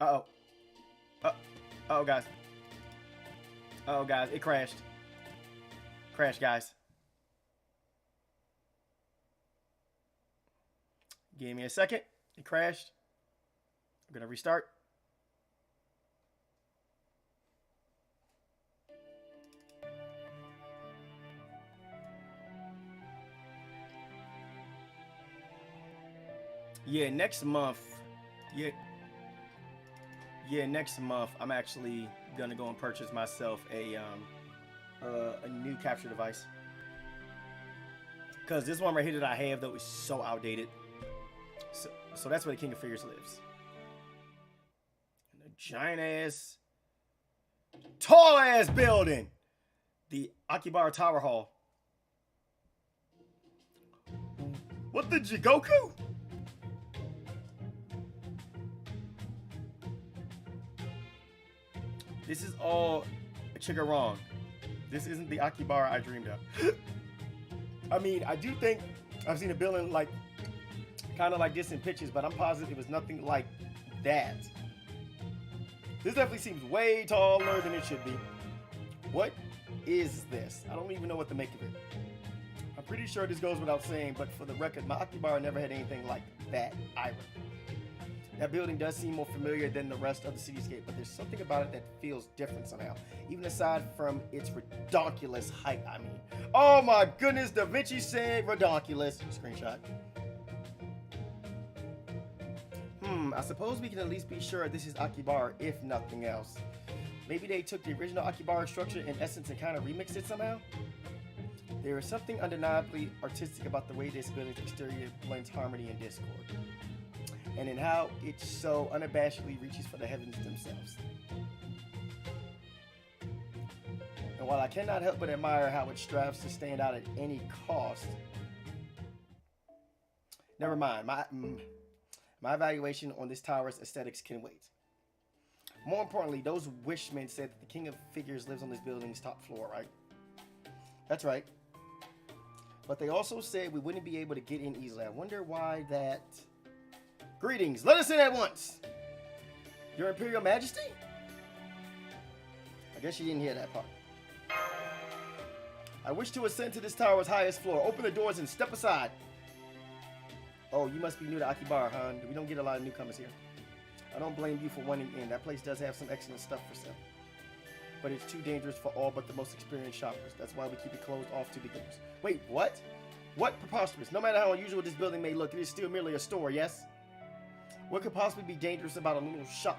Uh-oh. Uh-oh, guys. Uh-oh, guys. It crashed. Crashed, guys. Give me a second. It crashed. I'm going to restart. Yeah, next month. Yeah, next month I'm actually gonna go and purchase myself a new capture device. Cause this one right here that I have though is so outdated. So that's where the King of Figures lives. In a giant ass, tall ass building, the Akihabara Tower Hall. What the Jigoku? This is all Chigga wrong. This isn't the Akihabara I dreamed of. I mean, I do think I've seen a building like kind of like this in pictures, but I'm positive it was nothing like that. This definitely seems way taller than it should be. What is this? I don't even know what to make of it. I'm pretty sure this goes without saying, but for the record, my Akihabara never had anything like that either. That building does seem more familiar than the rest of the cityscape, but there's something about it that feels different somehow. Even aside from its redonkulous height, I mean. Oh my goodness, Da Vinci said redonkulous. Screenshot. I suppose we can at least be sure this is Akihabara, if nothing else. Maybe they took the original Akihabara structure in essence and kind of remixed it somehow? There is something undeniably artistic about the way this building's exterior blends harmony and discord, and in how it so unabashedly reaches for the heavens themselves. And while I cannot help but admire how it strives to stand out at any cost, never mind, my evaluation on this tower's aesthetics can wait. More importantly, those wishmen said that the King of Figures lives on this building's top floor, right? That's right. But they also said we wouldn't be able to get in easily. I wonder why that... Greetings. Let us in at once. Your Imperial Majesty? I guess you didn't hear that part. I wish to ascend to this tower's highest floor. Open the doors and step aside. Oh, you must be new to Akihabara, huh? We don't get a lot of newcomers here. I don't blame you for wanting in. That place does have some excellent stuff for sale. But it's too dangerous for all but the most experienced shoppers. That's why we keep it closed off to beginners. Wait, what? What preposterous? No matter how unusual this building may look, it is still merely a store, yes? What could possibly be dangerous about a little shop?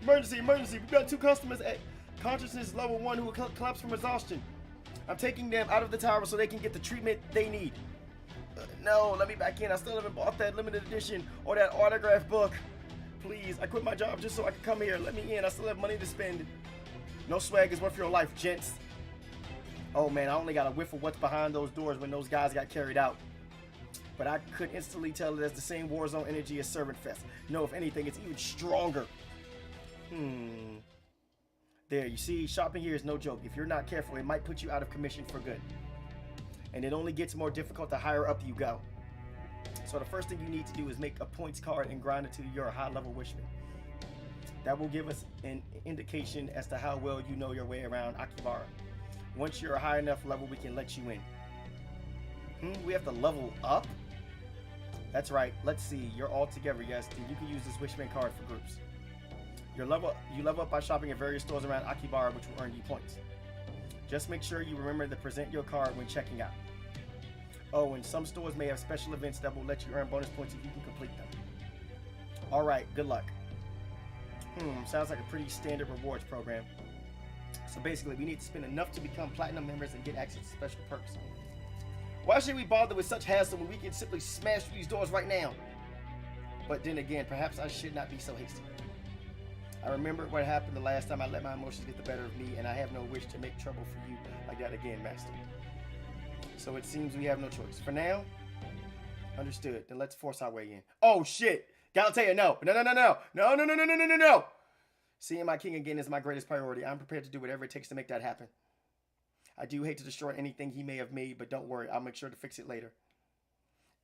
Emergency, emergency! We've got 2 customers at consciousness level 1 who will collapse from exhaustion. I'm taking them out of the tower so they can get the treatment they need. No, let me back in. I still haven't bought that limited edition or that autograph book. Please, I quit my job just so I could come here. Let me in. I still have money to spend. No swag is worth your life, gents. Oh man, I only got a whiff of what's behind those doors when those guys got carried out. But I could instantly tell it has the same Warzone energy as Servant Fest. No, if anything, it's even stronger. There, you see, shopping here is no joke. If you're not careful, it might put you out of commission for good. And it only gets more difficult the higher up you go. So the first thing you need to do is make a points card and grind it to your high-level wishman. That will give us an indication as to how well you know your way around Akihabara. Once you're a high enough level, we can let you in. We have to level up? That's right. Let's see. You're all together, yes. Then you can use this wishman card for groups. You level up by shopping at various stores around Akihabara, which will earn you points. Just make sure you remember to present your card when checking out. Oh, and some stores may have special events that will let you earn bonus points if you can complete them. Alright, good luck. Sounds like a pretty standard rewards program. So basically, we need to spend enough to become platinum members and get access to special perks. Why should we bother with such hassle when we can simply smash through these doors right now? But then again, perhaps I should not be so hasty. I remember what happened the last time I let my emotions get the better of me, and I have no wish to make trouble for you like that again, Master. So it seems we have no choice. For now, understood. Then let's force our way in. Oh shit! Galatea, no! No! Seeing my king again is my greatest priority. I'm prepared to do whatever it takes to make that happen. I do hate to destroy anything he may have made, but don't worry, I'll make sure to fix it later.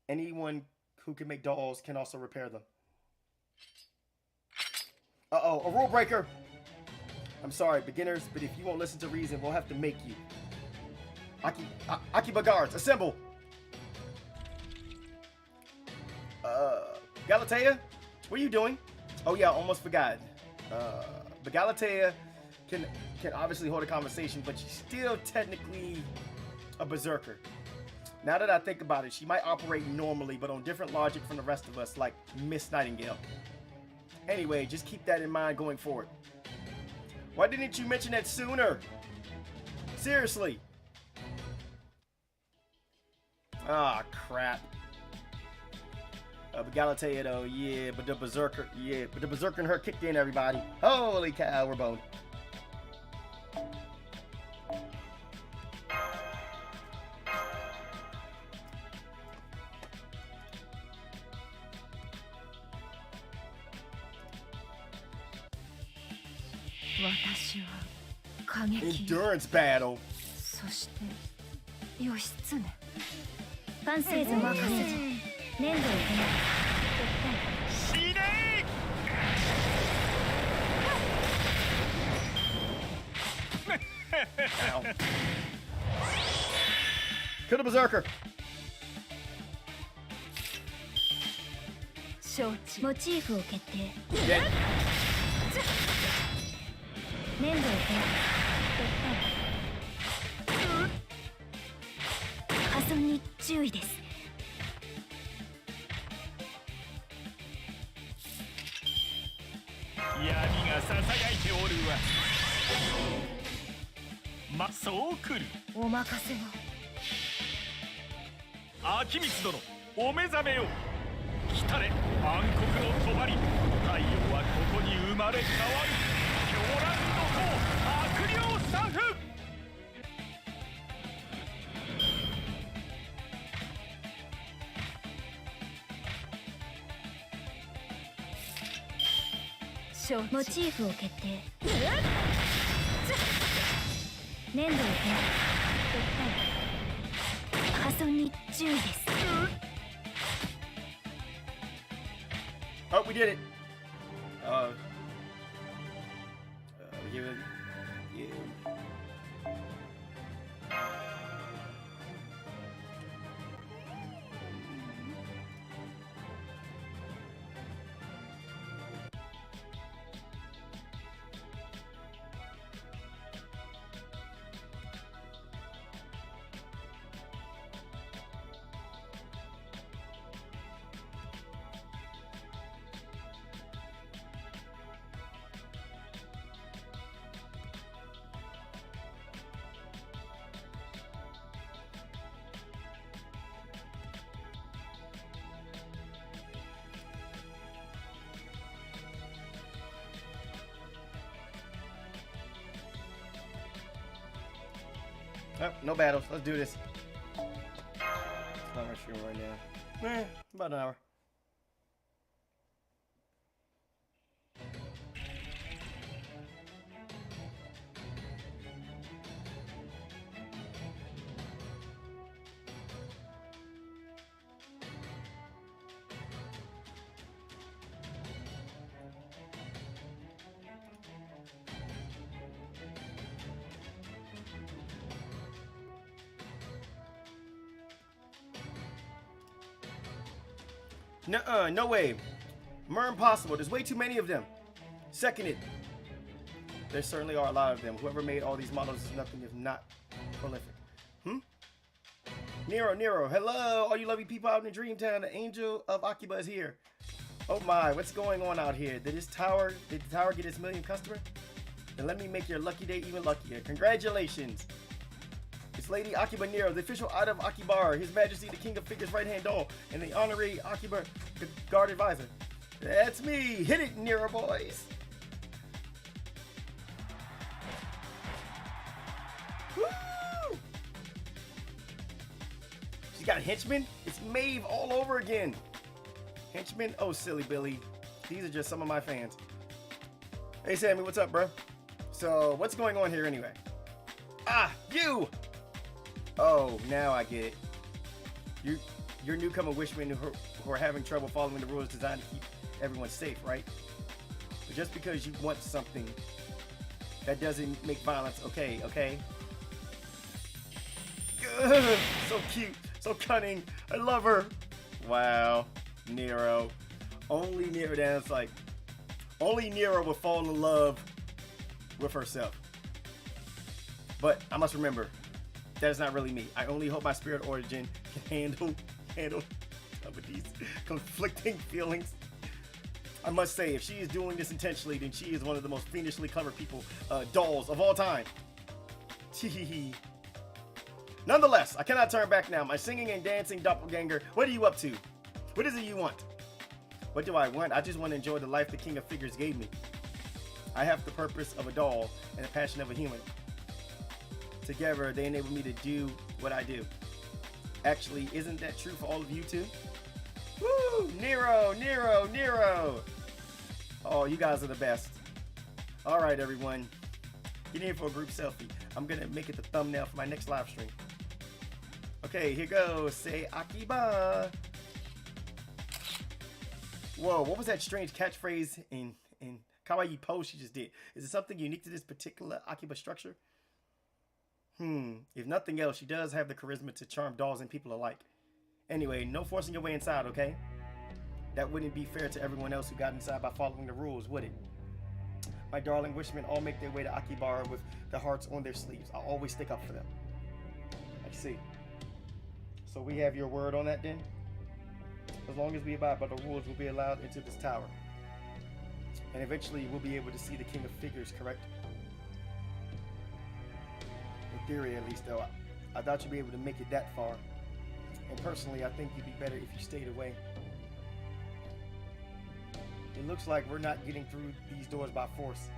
Anyone who can make dolls can also repair them. Uh-oh, a rule breaker! I'm sorry, beginners, but if you won't listen to reason, we'll have to make you. Akiba guards, assemble! Galatea? What are you doing? Oh yeah, almost forgot. But Galatea can obviously hold a conversation, but she's still technically a berserker. Now that I think about it, she might operate normally, but on different logic from the rest of us, like Miss Nightingale. Anyway, just keep that in mind going forward. Why didn't you mention that sooner? Seriously. Ah, crap. But Galatea though, yeah, but the berserker in her kicked in, everybody. Holy cow, we're boned. 私は過激 Endurance battle. そして義経完成図任せじゃ粘土を死ね Ow. Kill the berserker. 承知モチーフを決定 Dead. 粘土を破損に注意です 闇がささやいておるわそう来るお任せを秋光殿お目覚めよ来たれ暗黒の帳太陽はここに生まれ変わる狂乱の王悪霊スタッフモチーフを決定粘土を破損に注意です Oh, we did it. Give it. Yeah. Oh, no battles. Let's do this. Not much room right now. About an hour. Nuh-uh, no way. More impossible. There's way too many of them. Seconded. There certainly are a lot of them. Whoever made all these models is nothing if not prolific. Nero, hello, all you lovely people out in Dreamtown. The Angel of Akiba is here. Oh my, what's going on out here? Did the tower get its millionth customer? Then let me make your lucky day even luckier. Congratulations. It's Lady Akiba Nero, the official out of Akihabara, His Majesty the King of Figures' right-hand doll, and the honorary Akiba guard advisor. That's me. Hit it, Nero boys. Woo! She's got henchmen? It's Maeve all over again. Henchmen? Oh, silly Billy. These are just some of my fans. Hey, Sammy, what's up, bro? So, what's going on here anyway? Ah, you! Oh, now I get it. You're newcomer wishmen who are having trouble following the rules designed to keep everyone safe, right? But just because you want something, that doesn't make violence okay, okay? Ugh, so cute, so cunning. I love her. Wow, Nero. Only Nero, that's like, only Nero would fall in love with herself. But I must remember, that is not really me. I only hope my spirit origin can handle some of these conflicting feelings. I must say, if she is doing this intentionally, then she is one of the most fiendishly clever dolls of all time. Teehee. Nonetheless, I cannot turn back now. My singing and dancing doppelganger, what are you up to? What is it you want? What do I want? I just want to enjoy the life the King of Figures gave me. I have the purpose of a doll and the passion of a human. Together, they enable me to do what I do. Actually, isn't that true for all of you too? Woo! Nero! Oh, you guys are the best. All right, everyone. Get in for a group selfie. I'm going to make it the thumbnail for my next live stream. Okay, here goes. Say Akiba. Whoa, what was that strange catchphrase in kawaii pose she just did? Is it something unique to this particular Akiba structure? If nothing else, she does have the charisma to charm dolls and people alike. Anyway, no forcing your way inside, okay? That wouldn't be fair to everyone else who got inside by following the rules, would it? My darling wishmen all make their way to Akihabara with the hearts on their sleeves. I'll always stick up for them. I see. So we have your word on that then? As long as we abide by the rules, we'll be allowed into this tower. And eventually we'll be able to see the King of Figures, correct? In theory, at least, though. I doubt you'd be able to make it that far. And personally, I think you'd be better if you stayed away. It looks like we're not getting through these doors by force.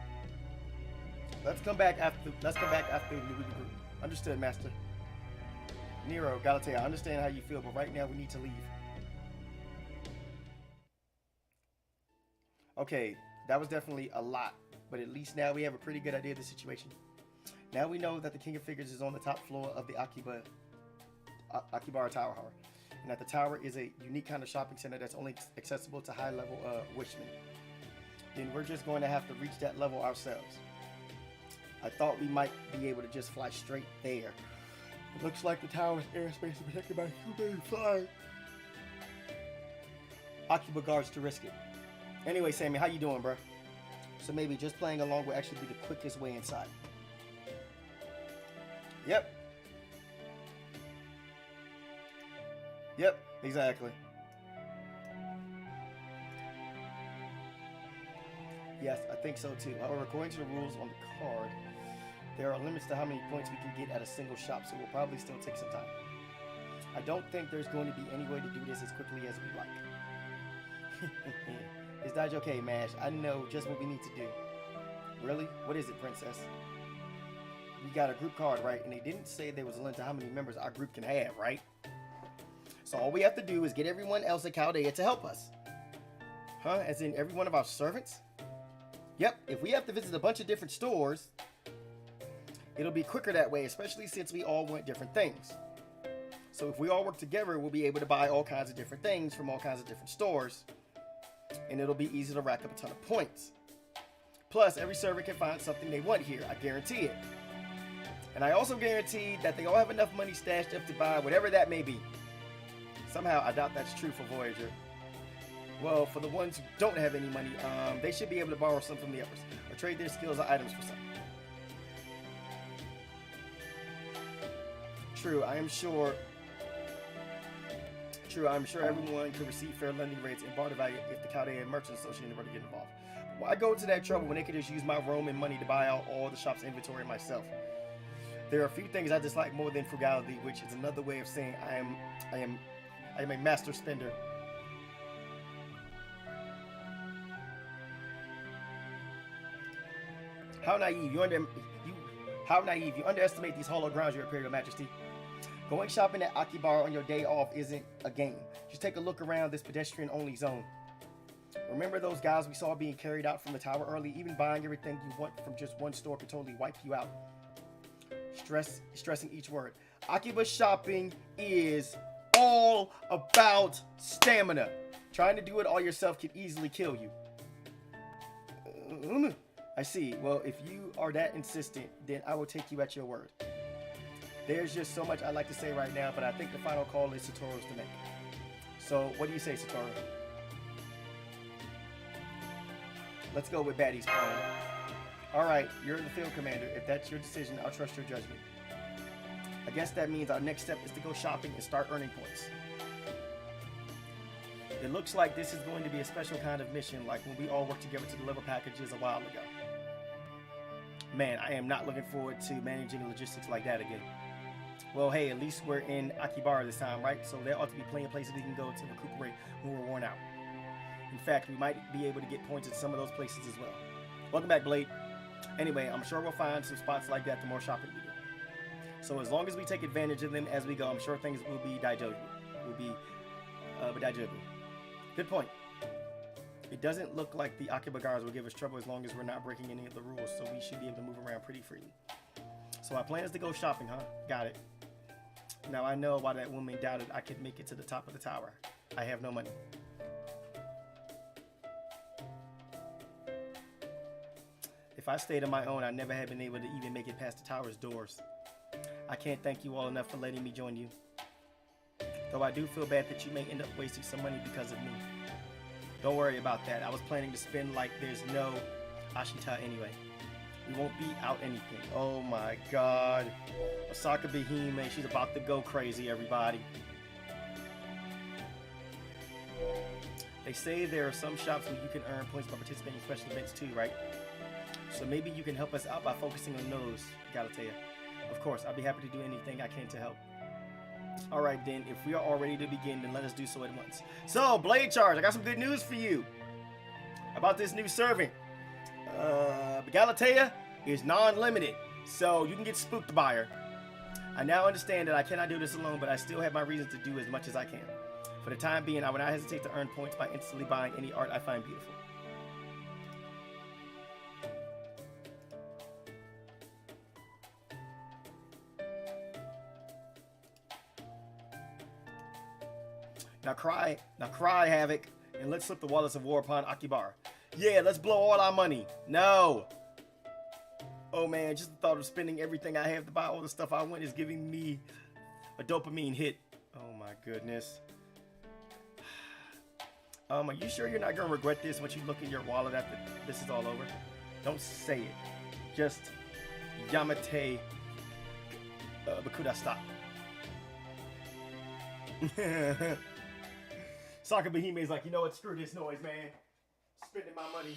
Let's come back after the group. Understood, Master. Nero, Galatea, I understand how you feel, but right now we need to leave. Okay, that was definitely a lot, but at least now we have a pretty good idea of the situation. Now we know that the King of Figures is on the top floor of the Akihabara Tower, and that the tower is a unique kind of shopping center that's only accessible to high-level wishmen. Then we're just going to have to reach that level ourselves. I thought we might be able to just fly straight there. It looks like the tower's airspace is protected by human flying. Akiba guards to risk it. Anyway, Sammy, how you doing, bro? So maybe just playing along will actually be the quickest way inside. Yep. Yep, exactly. Yes, I think so too. However, according to the rules on the card, there are limits to how many points we can get at a single shop, so we'll probably still take some time. I don't think there's going to be any way to do this as quickly as we like. Is that okay, Mash? I know just what we need to do. Really? What is it, Princess? We got a group card, right? And they didn't say there was a limit to how many members our group can have, right? So all we have to do is get everyone else at Chaldea to help us. Huh? As in every one of our servants? Yep, if we have to visit a bunch of different stores, it'll be quicker that way, especially since we all want different things. So if we all work together, we'll be able to buy all kinds of different things from all kinds of different stores, and it'll be easy to rack up a ton of points. Plus, every server can find something they want here, I guarantee it. And I also guarantee that they all have enough money stashed up to buy whatever that may be. Somehow, I doubt that's true for Voyager. Well, for the ones who don't have any money, they should be able to borrow some from the others, or trade their skills or items for some. True, I'm sure everyone could receive fair lending rates and barter value if the Chaldea Merchant Association were to get involved. Why go to that trouble when they could just use my Roman money to buy out all the shop's inventory myself? There are a few things I dislike more than frugality, which is another way of saying I am a master spender. How naive! How naive! You underestimate these hollow grounds, Your Imperial Majesty. Going shopping at Akihabara on your day off isn't a game. Just take a look around this pedestrian-only zone. Remember those guys we saw being carried out from the tower early? Even buying everything you want from just one store could totally wipe you out. Stressing each word. Akiba shopping is all about stamina. Trying to do it all yourself can easily kill you. I see. Well, if you are that insistent, then I will take you at your word. There's just so much I'd like to say right now, but I think the final call is Satoru's to make. So, what do you say, Satoru? Let's go with Batty's plan. Alright, you're the field commander. If that's your decision, I'll trust your judgment. I guess that means our next step is to go shopping and start earning points. It looks like this is going to be a special kind of mission, like when we all worked together to deliver packages a while ago. Man, I am not looking forward to managing logistics like that again. Well, hey, at least we're in Akihabara this time, right? So there ought to be plenty of places we can go to recuperate when we're worn out. In fact, we might be able to get points at some of those places as well. Welcome back, Blade. Anyway, I'm sure we'll find some spots like that the more shopping we do. So as long as we take advantage of them as we go, I'm sure things will be daijoubu. Good point. It doesn't look like the Akihabara will give us trouble as long as we're not breaking any of the rules, so we should be able to move around pretty freely. So our plan is to go shopping, huh? Got it. Now I know why that woman doubted I could make it to the top of the tower. I have no money. If I stayed on my own, I never had been able to even make it past the tower's doors. I can't thank you all enough for letting me join you. Though I do feel bad that you may end up wasting some money because of me. Don't worry about that. I was planning to spend like there's no Ashita anyway. We won't be out anything. Oh my god. Osaka Behime, she's about to go crazy, everybody. They say there are some shops where you can earn points by participating in special events too, right? So maybe you can help us out by focusing on those, Galatea. Of course, I'll be happy to do anything I can to help. Alright then, if we are all ready to begin, then let us do so at once. So, Blade Charge, I got some good news for you about this new servant. Galatea is non-limited, so you can get spooked by her. I now understand that I cannot do this alone, but I still have my reasons to do as much as I can. For the time being, I will not hesitate to earn points by instantly buying any art I find beautiful. Now cry, Havoc, and let's slip the wallets of war upon Akihabara. Yeah, let's blow all our money. No. Oh man, just the thought of spending everything I have to buy all the stuff I want is giving me a dopamine hit. Oh my goodness. Are you sure you're not gonna regret this once you look in your wallet after this is all over? Don't say it. Just Yamate Bakuda stop. Saka Behime is like, you know what? Screw this noise, man. Spending my money.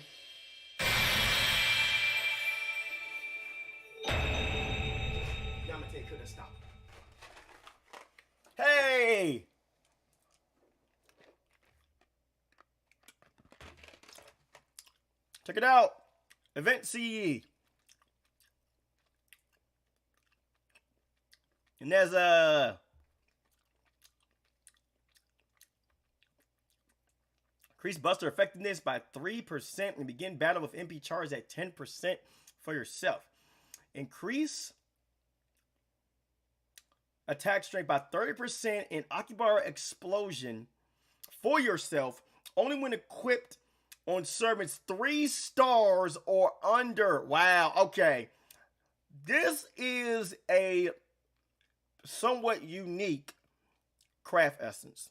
Yamate could have stopped. Hey! Check it out. Event CE. And there's a increase buster effectiveness by 3% and begin battle with MP charge at 10% for yourself. Increase attack strength by 30% in Akihabara explosion for yourself only when equipped on servants 3 stars or under. Wow, okay. This is a somewhat unique craft essence.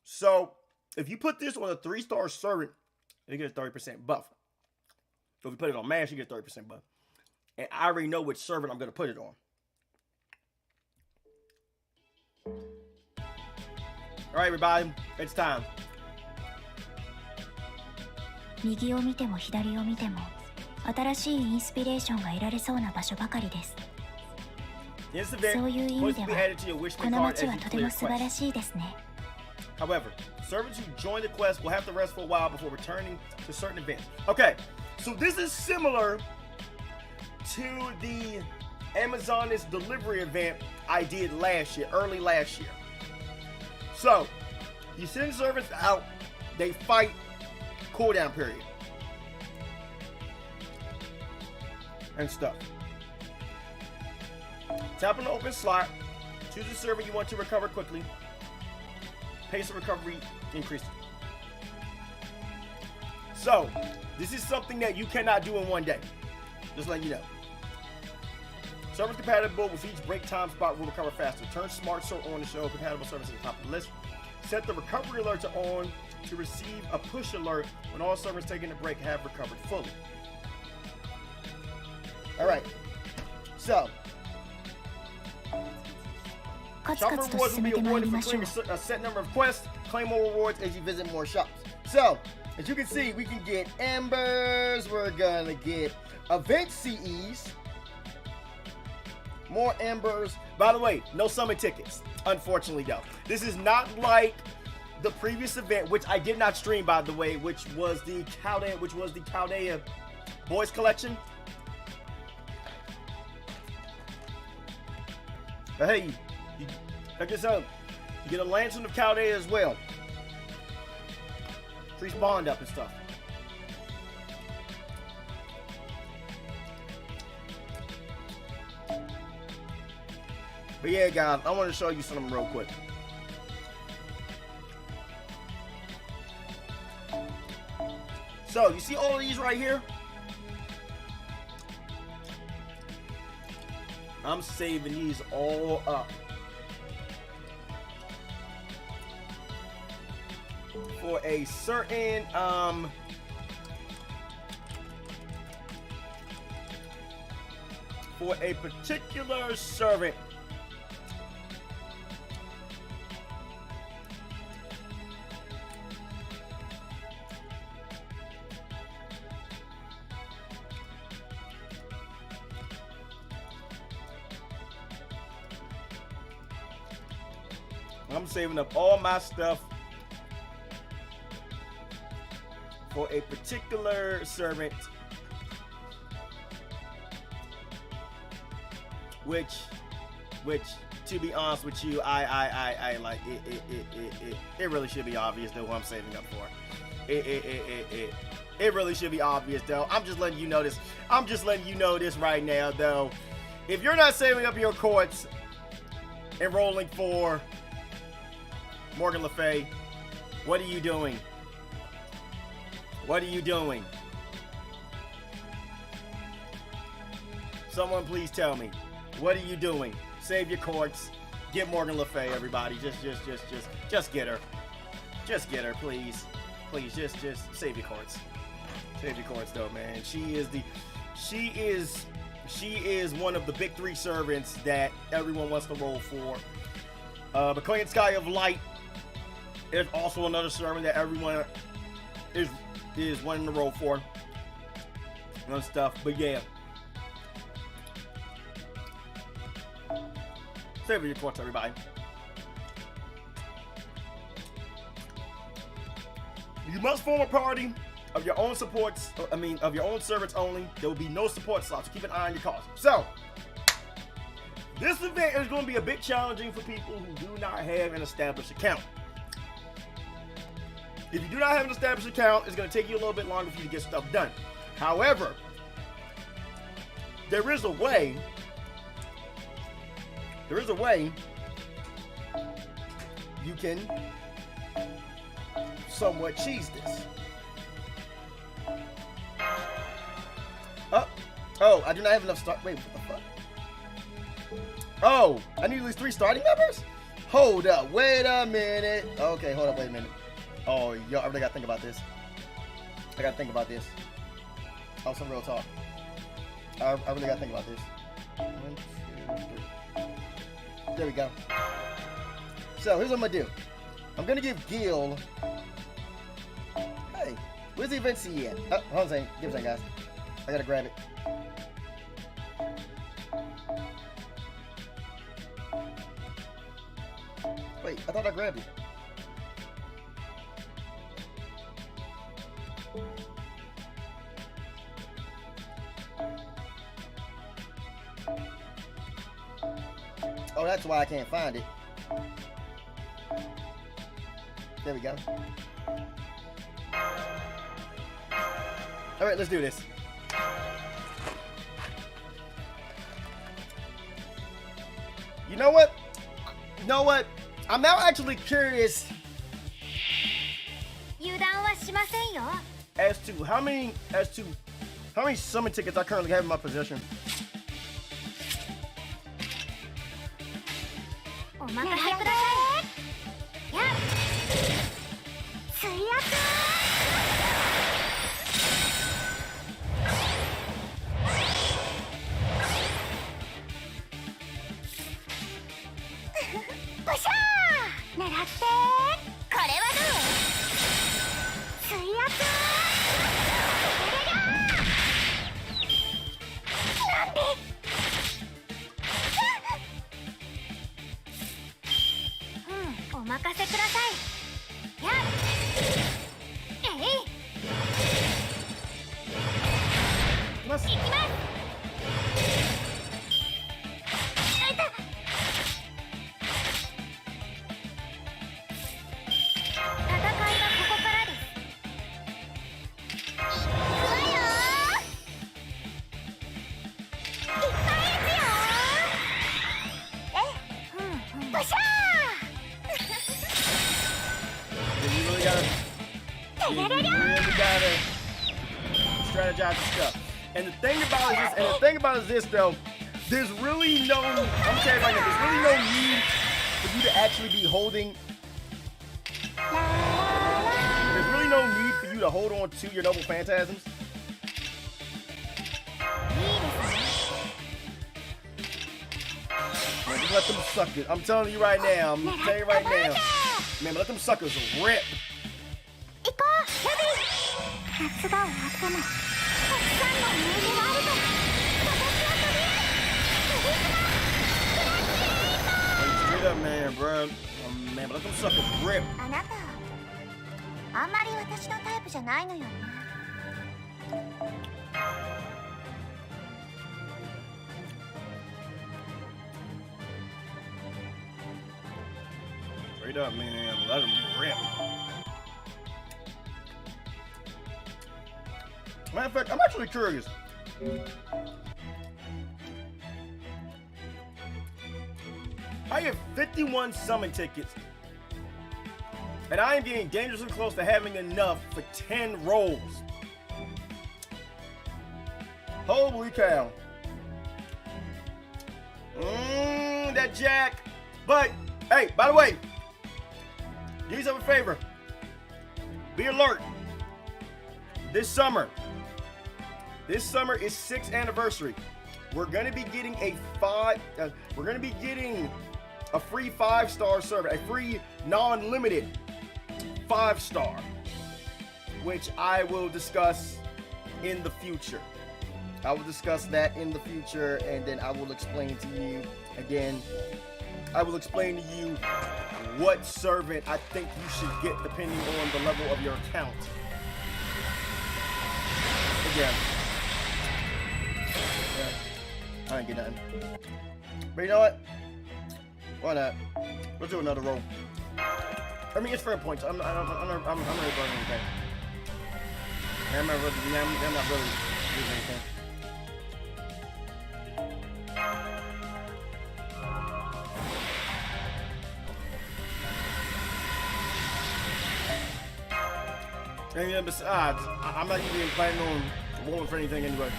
So, if you put this on a 3-star servant, you get a 30% buff. So if you put it on mash, you get a 30% buff. And I already know which servant I'm going to put it on. Alright, everybody, it's time. 右を見ても左を見ても新しいインスピレーションが得られそうな場所ばかりです。そういう意味ではこの街はとても素晴らしいですね。However, servants who join the quest will have to rest for a while before returning to certain events. Okay, so this is similar to the Amazoness delivery event I did last year, early last year. So, you send servants out, they fight, cooldown period, and stuff. Tap on the open slot, choose a servant you want to recover quickly. Pace of recovery increased. So, this is something that you cannot do in one day. Just letting you know. Servers compatible with each break time spot will recover faster. Turn Smart Sort on to show compatible services at the top of the list. Set the recovery alert to on to receive a push alert when all servers taking a break have recovered fully. Alright. So, shop rewards will be awarded for clearing a set number of quests. Claim more rewards as you visit more shops. So, as you can see, we can get embers. We're gonna get event CEs. More embers. By the way, no summon tickets. Unfortunately, though. This is not like the previous event, which I did not stream, by the way, which was the Chaldea Boys Collection. But hey, check this out. You get a Lantern of Chaldea as well. Increase bond up and stuff. But yeah, guys, I want to show you something real quick. So, you see all of these right here? I'm saving these all up for a certain for a particular servant. I'm saving up all my stuff for a particular servant, which to be honest with you, I like it really should be obvious though who I'm saving up for. It really should be obvious though. I'm just letting you know this. I'm just letting you know this right now though. If you're not saving up your courts and rolling for Morgan Le Fay, what are you doing? What are you doing? Someone please tell me. What are you doing? Save your courts. Get Morgan Le Fay, everybody. Just get her. Just get her, please. Please, just save your courts. Save your courts though, man. She is one of the big three servants that everyone wants to roll for. The Clean Sky of Light is also another servant that everyone is wanting to roll for and stuff. But yeah, save your courts, everybody. You must form a party of your own supports. Of your own servants only. There will be no support slots. So keep an eye on your costs. So this event is going to be a bit challenging for people who do not have an established account. If you do not have an established account, it's going to take you a little bit longer for you to get stuff done. However, there is a way you can somewhat cheese this. Oh, I do not have enough start. Wait, what the fuck? Oh, I need at least 3 starting members? Hold up, wait a minute. Okay, hold up, wait a minute. Oh, yo, I really gotta think about this. I gotta think about this. Oh, some real talk. I really gotta think about this. 1, 2, 3. There we go. So, here's what I'm gonna do. I'm gonna give Gil... Hey, where's the event CE at? Oh, hold on a second. Give me a second, guys. I gotta grab it. Wait, I thought I grabbed it. Oh, that's why I can't find it. There we go. All right, let's do this. You know what? You know what? I'm now actually curious as to how many summon tickets I currently have in my possession. You really gotta strategize the stuff. And the thing about it is this, though, there's really no, I'm saying right now, there's really no need for you to actually be holding. There's really no need for you to hold on to your noble phantasms. Man, just let them suck it. I'm telling you right now. I'm telling you right now. Man, let them suckers rip. Straight up, man, bro. Oh, man, but let them suckers rip. Straight up, man. Let them rip. Matter of fact, I'm actually curious. I have 51 summon tickets, and I am getting dangerously close to having enough for 10 rolls. Holy cow. That jack. But, hey, by the way, do yourself a favor. Be alert. This summer is 6th anniversary. We're gonna be getting a free 5-star server, a free non-limited 5-star, which I will discuss in the future. I will discuss that in the future, and then I will explain to you again. I will explain to you what servant I think you should get depending on the level of your account. Again. Yeah, I ain't get nothing. But you know what? Why not? Let's do another roll. I mean, it's fair points. I'm not really burning anything. I'm not really doing anything. And yeah, besides, I'm not even planning on rolling for anything anyway.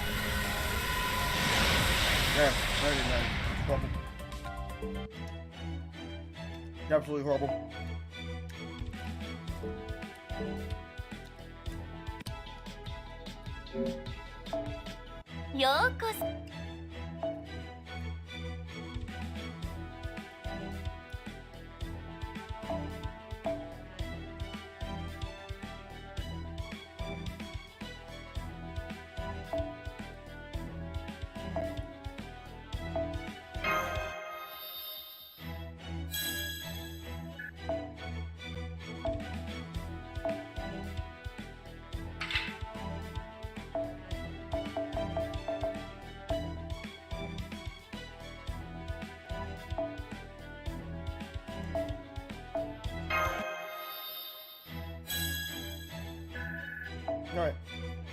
Yeah, that ain't nothing. Horrible. Absolutely horrible.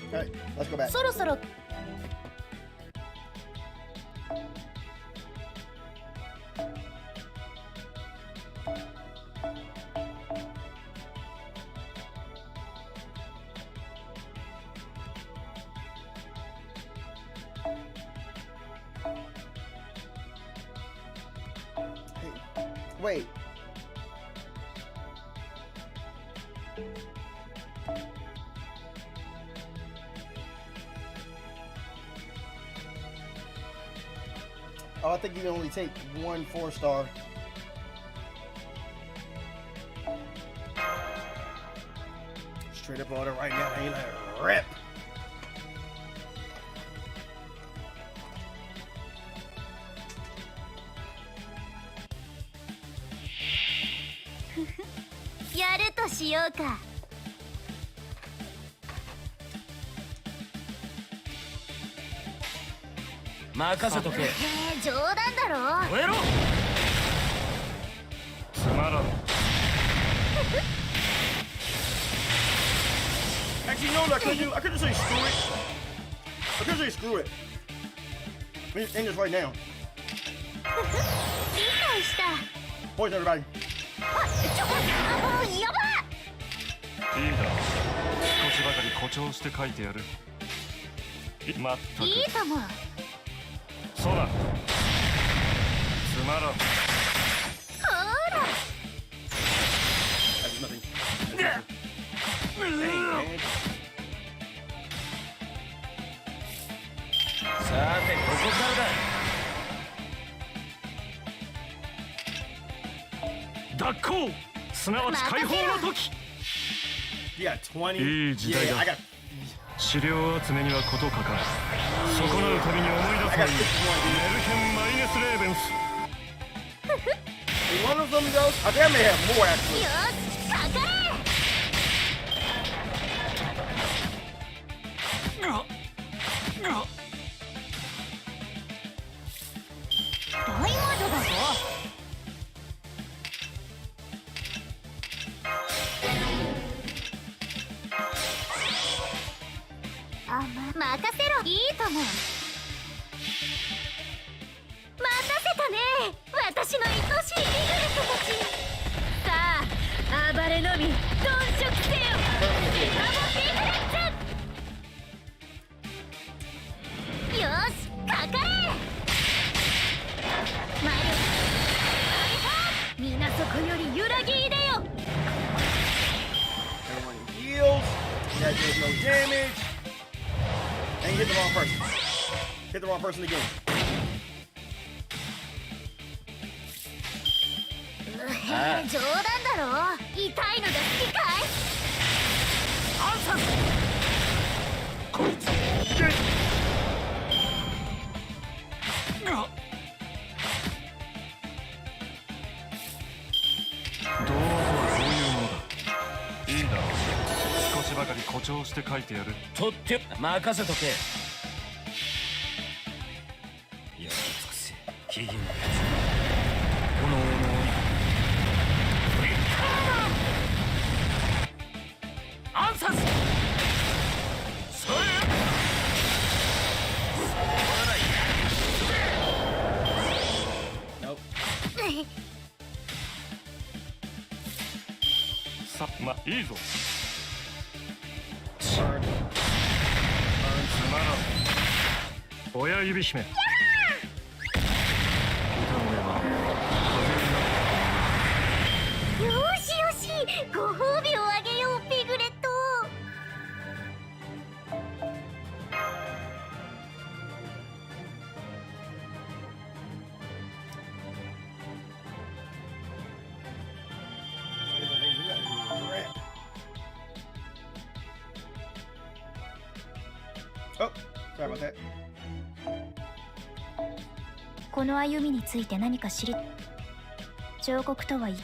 All right, let's go back. そろそろ Wait. Oh, I think you can only take one 4-star. Straight up order right now. Ain't like a rip. Actually, no, I could just say screw it. I could say screw it. We just end this right now. Poison everybody. やばいいだろう。少しばかり誇張して書いてやる。まったく。いいとも。そうだ。つまらん。ほら。That's nothing. Dang, man. さてここからだ。脱行。すなわち解放の時。You got 20. いい時代 Yeah, だ。 I got. 資料集めには事欠かん。損なうたびに思い出 I す got がいい。 61, メ dude. ルケン・マイネス・レーベンス。 Is one of them those? I think I may have more actually. よし、かかれ。大魔女だぞ。任せろ。いいとも。待たせたね、私の愛しいリグレットたち。さあ、暴れのみ、鈍色せよ。リカボリグレット。よし、かかれ。マリオ、みんなそこより揺らぎ入れよ。 Everyone heals. That does no damage. And you hit the wrong person. Hit the wrong person again. 冗談だろ。痛いのが好きかい。アンサー。こいつ。道具はどういうものだ。いいだろう。少しばかり誇張して書いてやる。とって任せとけ。やり尽くせヒギンのやつ。炎のアンサス。それ。Nope. さ、いいぞ。 Burn. つまらん。親指姫。よしよし、ご褒美をあげよう、ピグレット。Oh, sorry about that. この歩みについて何か知り。彫刻とは言い。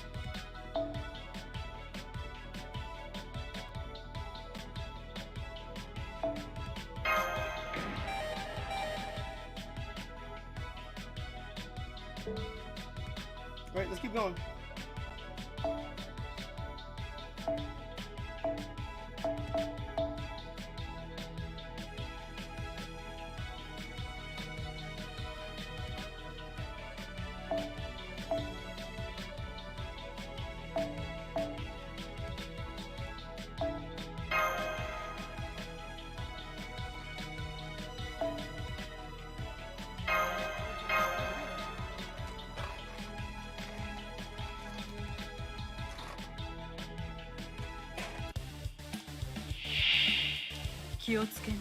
Alright, let's keep going.「気をつけ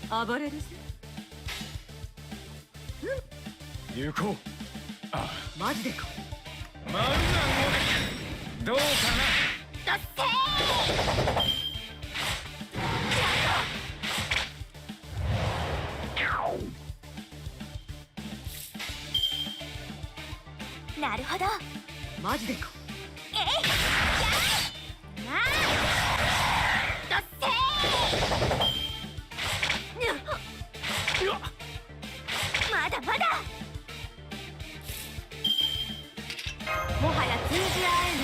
な、暴れるぜ。行こう。マジでか。マンナンどうかだってー。なるほど。マジでか。えい、やーなあだってー。まだまだ。もはや通じ合えぬ。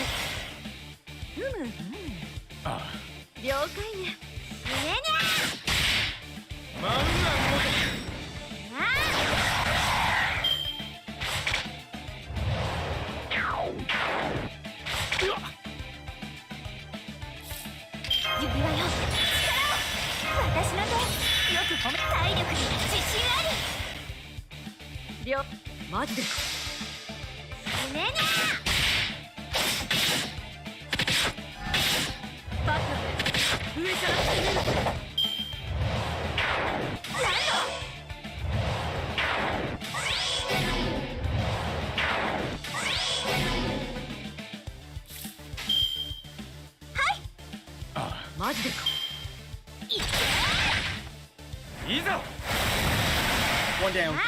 ふむふむ。了解ね。ねな。マンナンあマジでか。ねねバカで上から攻める。マジでか。いざ One down. も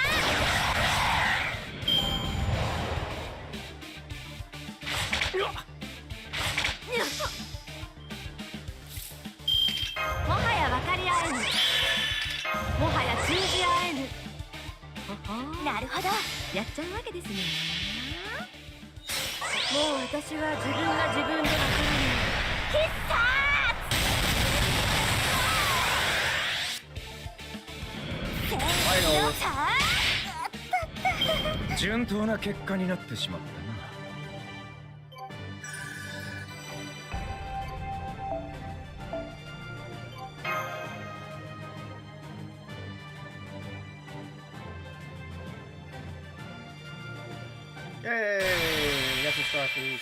はや分かり合えぬ。もはや通じ合えぬ。なるほど。やっちゃうわけですね。もう私は自分が自分でわからない。必殺順当な結果になってしまったな。Yay! Got some star food.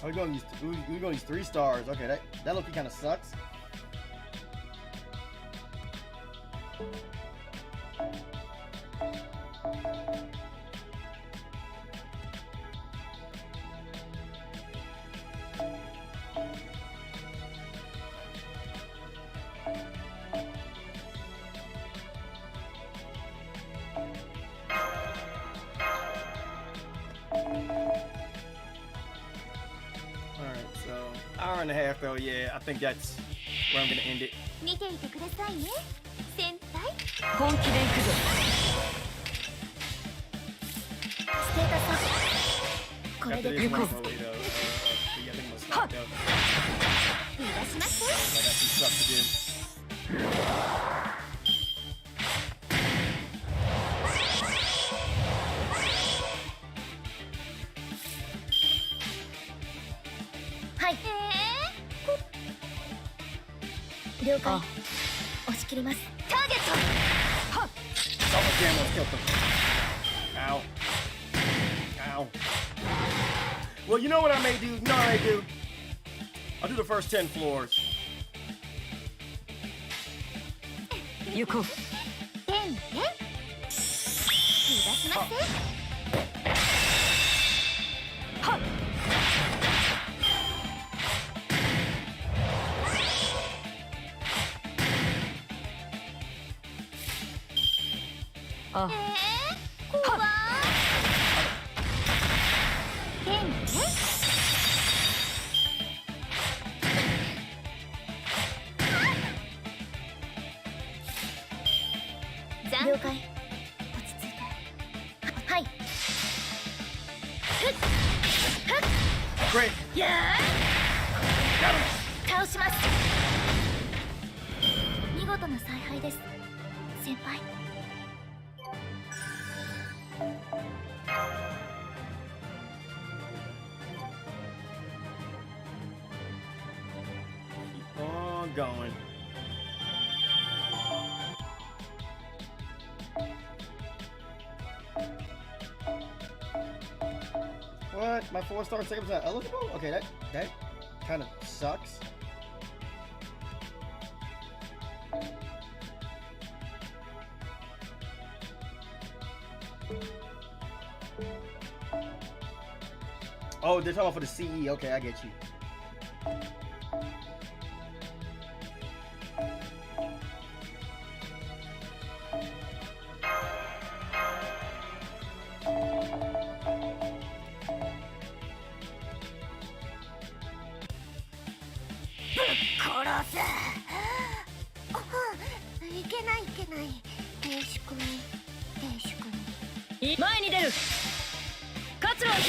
Oh, we're going these 3 stars. Okay, that looking kind of sucks. Hour and a half though, yeah, I think that's where I'm gonna end it. 見ていてくださいね、先輩。本気で行くぞ。ステータスアップ。これ After で this 行 one, こう。 probably, yeah, I think I'm gonna stop though. 逃がします。 I got some stuff to do. はい。了解。押し切ります。ターゲット。はっ。 Almost almost killed them. Ow. Ow. Well, you know what I may do? You know what I do? I'll do the first 10 floors. 行こう。てんてん。逃がします。はっ。あ、怖い。てんてん。了解。落ち着いて。はい。Great. や Got him. ー倒します。見事な采配です、先輩。Keep on going. What? My 4-star save's not eligible? Okay, that kind of sucks. Oh, they're talking about for the CE. Okay, I get you. I けないいけない。停粛に停粛に。前に出る。活路を開く。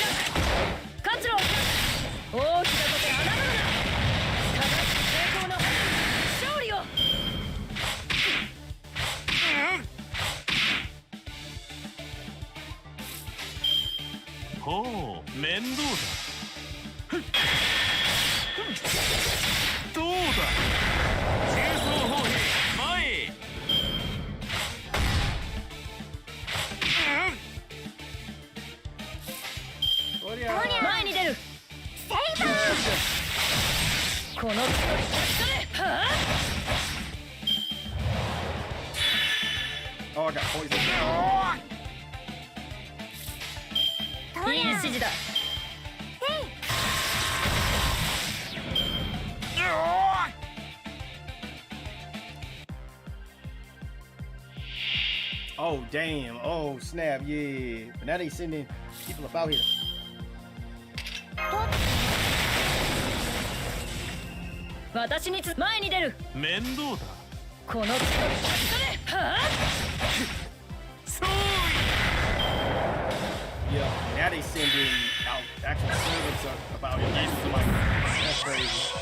活路を開く。大きなこと侮るな。ただし成功の勝利を。面倒だ。どうだ。重装砲兵前へ。前に出る。セイバー。この強い力で、はあ。Oh, I got poison. いい指示だ。Oh, damn. Oh, snap. Yeah. But now they sending people up out here. 私に前に出る。面倒だ。この強い力で、はあ。そう。 Yeah. Now they sending out actual servants up about here. That's crazy.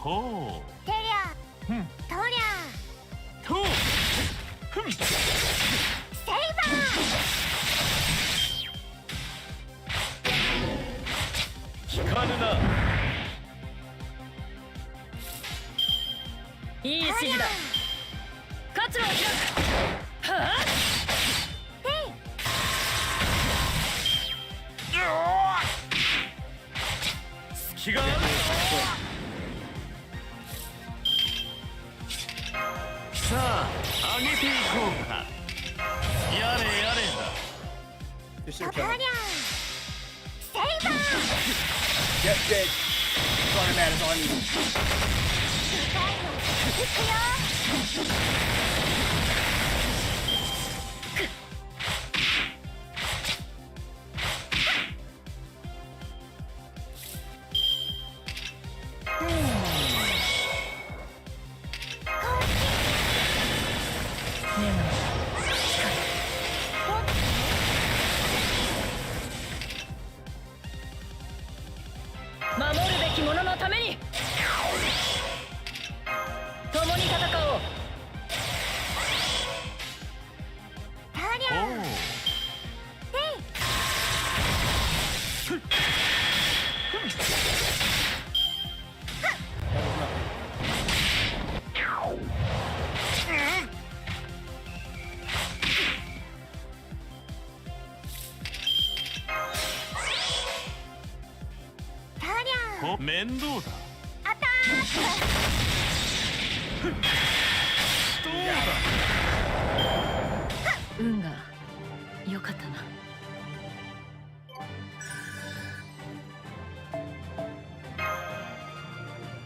Oh. テリャトリャと。セイバ引かぬな。いい指示だ。活路を開く。はあ。隙がある。さあ、上げていこうか。やれやれだ。This ー shit ト killing. リャセイバー Yep, dead. Sorry, man. It's all I need. 行くよ 守るべき者のために共に戦おう。トリャおう。面倒だ。アタッどうだ。運が良かったな。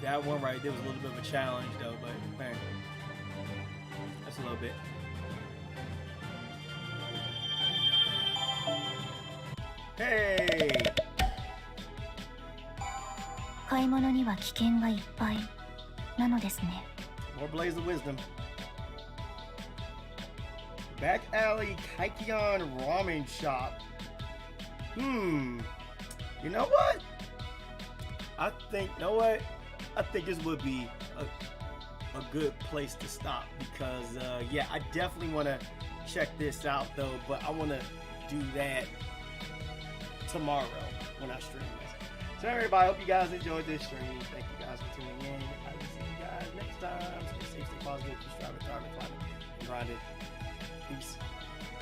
That one right there was a little bit of a challenge, though, but man, that's a little bit. Hey! 買い物には危険がいっぱいなのですね。 More Blaze of Wisdom. Back Alley Kaikion Ramen Shop. You know what? I think this would be a good place to stop because, yeah, I definitely want to check this out though, but I want to do that tomorrow when I stream this. So everybody, I hope you guys enjoyed this stream. Thank you guys for tuning in. I will see you guys next time. Stay safe, stay positive, keep striving, climbing, and grinding. Peace.